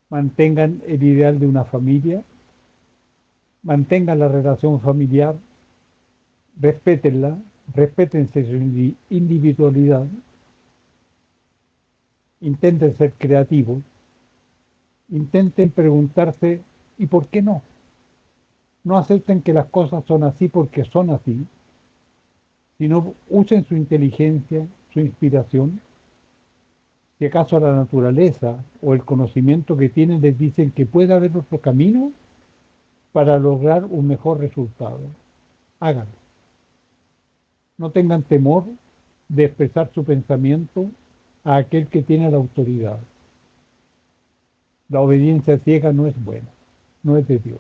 F: mantengan el ideal de una familia, mantengan la relación familiar, respétenla, respétense su individualidad, intenten ser creativos, intenten preguntarse ¿y por qué no? No acepten que las cosas son así porque son así, sino usen su inteligencia, su inspiración. Si acaso la naturaleza o el conocimiento que tienen les dicen que puede haber otro camino para lograr un mejor resultado, háganlo. No tengan temor de expresar su pensamiento a aquel que tiene la autoridad. La obediencia ciega no es buena, no es de Dios.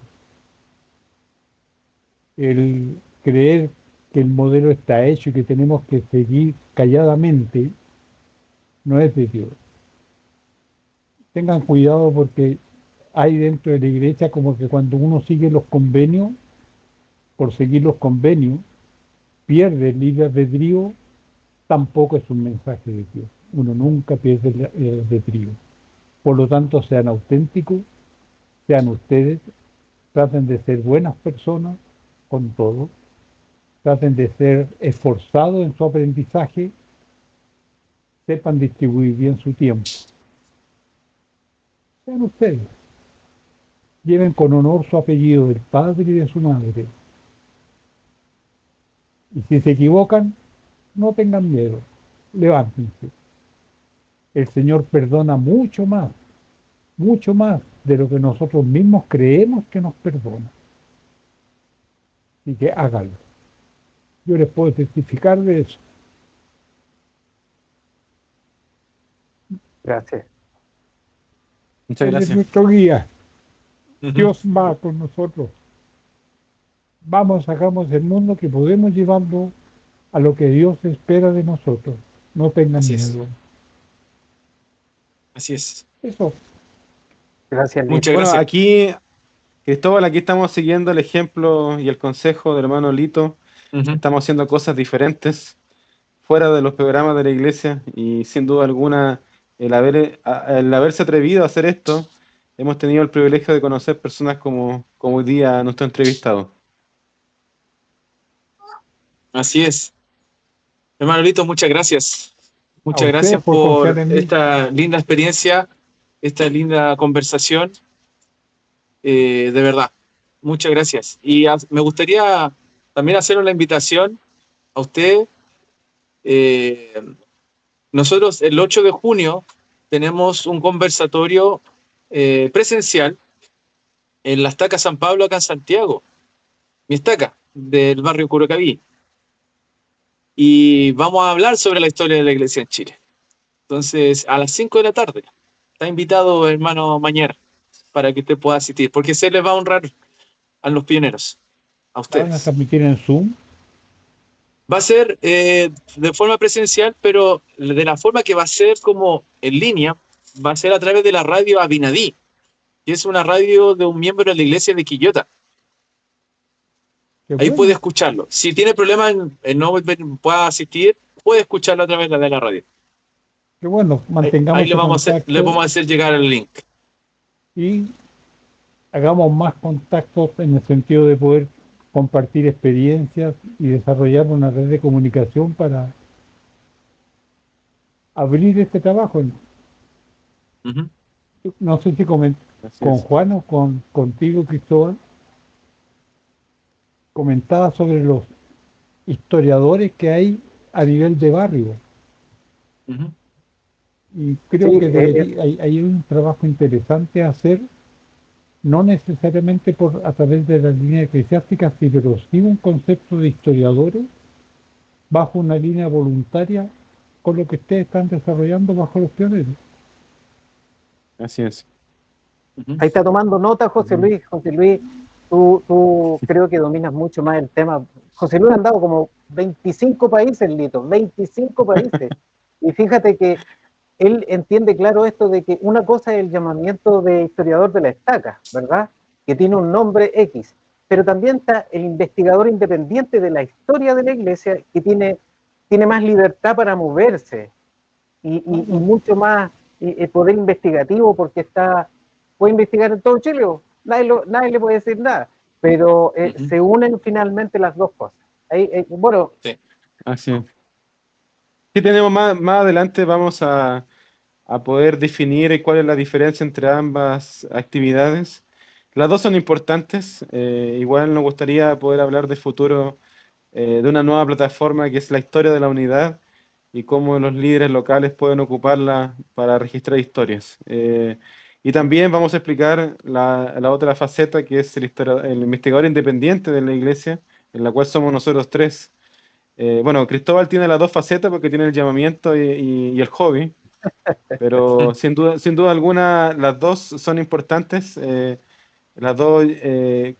F: El creer que el modelo está hecho y que tenemos que seguir calladamente no es de Dios. Tengan cuidado porque hay dentro de la iglesia como que cuando uno sigue los convenios, por seguir los convenios, pierde el libre albedrío, tampoco es un mensaje de Dios. Uno nunca pierde el albedrío. Por lo tanto, sean auténticos, sean ustedes, traten de ser buenas personas con todo, traten de ser esforzados en su aprendizaje, sepan distribuir bien su tiempo. Sean ustedes. Lleven con honor su apellido del padre y de su madre. Y si se equivocan, no tengan miedo, levántense. El Señor perdona mucho más de lo que nosotros mismos creemos que nos perdona. Así que háganlo. Yo les puedo testificar de eso.
D: Gracias.
E: Muchas
F: Él es
E: gracias.
F: nuestro guía. Dios va con nosotros. Vamos, hagamos el mundo que podemos llevarlo a lo que Dios espera de nosotros. No tengan
C: Así es.
F: miedo.
C: Así es.
F: Eso.
D: Gracias, Lito.
C: Muchas
E: Bueno,
C: gracias.
E: aquí, Cristóbal, aquí estamos siguiendo el ejemplo y el consejo del hermano Lito.
C: Ujú.
E: Estamos haciendo cosas diferentes fuera de los programas de la iglesia y sin duda alguna el haberse atrevido a hacer esto, hemos tenido el privilegio de conocer personas como hoy día nuestro entrevistado.
C: Así es. Hermano Lito, muchas gracias. Muchas
F: A ustedes
C: gracias
F: por
C: por
F: confiar en mí.
C: esta linda experiencia, esta linda conversación. De verdad, muchas gracias. Y me gustaría también hacer una invitación a usted. Nosotros el 8 de junio tenemos un conversatorio presencial en la Estaca San Pablo, acá en Santiago. Mi estaca, del barrio Curacaví. Y vamos a hablar sobre la historia de la iglesia en Chile. Entonces, a las 5 de la tarde. Está invitado, hermano Mañera, para que usted pueda asistir, porque se les va a honrar a los pioneros, a
F: ¿Van a
C: ustedes.
F: transmitir en Zoom?
C: Va a ser de forma presencial, pero de la forma que va a ser como en línea, va a ser a través de la radio Abinadí, que es una radio de un miembro de la iglesia de Quillota.
F: Qué
C: Ahí
F: bueno.
C: puede escucharlo. Si tiene problemas en no pueda asistir, puede escucharlo a través de la radio.
F: Qué bueno, mantengamos
C: Ahí le
F: ese
C: vamos
F: contacto
C: a hacer llegar el link.
F: y hagamos más contactos en el sentido de poder compartir experiencias y desarrollar una red de comunicación para abrir este trabajo.
C: Ujú.
F: No sé si con
E: Así
F: Juan o contigo, Cristóbal, comentaba sobre los historiadores que hay a nivel de barrio.
C: Ujú.
F: Y creo
D: Sí,
F: que hay un trabajo interesante a hacer, no necesariamente a través de la línea eclesiástica, pero sí un concepto de historiadores bajo una línea voluntaria con lo que ustedes están desarrollando bajo los pioneros.
E: Así es.
C: Ujú.
D: Ahí está tomando nota José Luis. José Luis, tú creo que dominas mucho más el tema. José Luis ha andado como 25 países, Lito, 25 países. Y fíjate que él entiende claro esto de que una cosa es el llamamiento de historiador de la estaca, ¿verdad? Que tiene un nombre X. Pero también está el investigador independiente de la historia de la iglesia que tiene más libertad para moverse. y mucho más poder investigativo, porque puede investigar en todo Chile, nadie le puede decir nada, pero se unen finalmente las dos cosas. Bueno,
C: Sí.
E: Así es. Sí, tenemos más adelante, vamos a poder definir cuál es la diferencia entre ambas actividades. Las dos son importantes. Igual nos gustaría poder hablar de futuro de una nueva plataforma que es la historia de la unidad y cómo los líderes locales pueden ocuparla para registrar historias. Y también vamos a explicar la otra faceta, que es el investigador independiente de la iglesia, en la cual somos nosotros tres. Bueno, Cristóbal tiene las dos facetas porque tiene el llamamiento y el hobby, pero sin duda alguna las dos son importantes. Las dos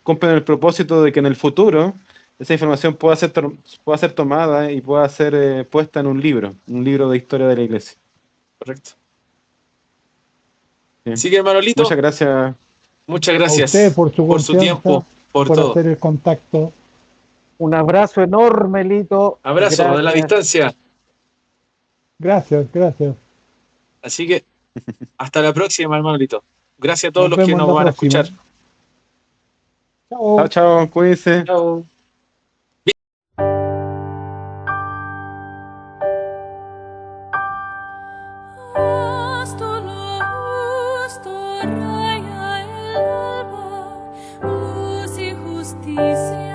E: cumplen el propósito de que en el futuro esa información pueda ser tomada y pueda ser puesta en un libro de historia de la iglesia.
C: Correcto.
E: Sí.
C: Así que, hermano Lito,
E: Muchas gracias.
C: muchas
F: A
C: gracias
F: usted por su confianza,
C: tiempo, por
F: por
C: todo.
F: hacer el contacto.
D: un abrazo enorme, Lito.
C: Abrazo de la
D: Gracias.
C: distancia.
F: Gracias, gracias.
C: Así que hasta la próxima, hermano Lito. Gracias a todos
F: Nos
C: los que
F: vemos
C: nos
F: la
C: van a
F: próxima.
C: escuchar.
F: Chao.
E: Chao, chao, cuídense.
C: Chao.
G: Hasta raya el alba, luz y justicia.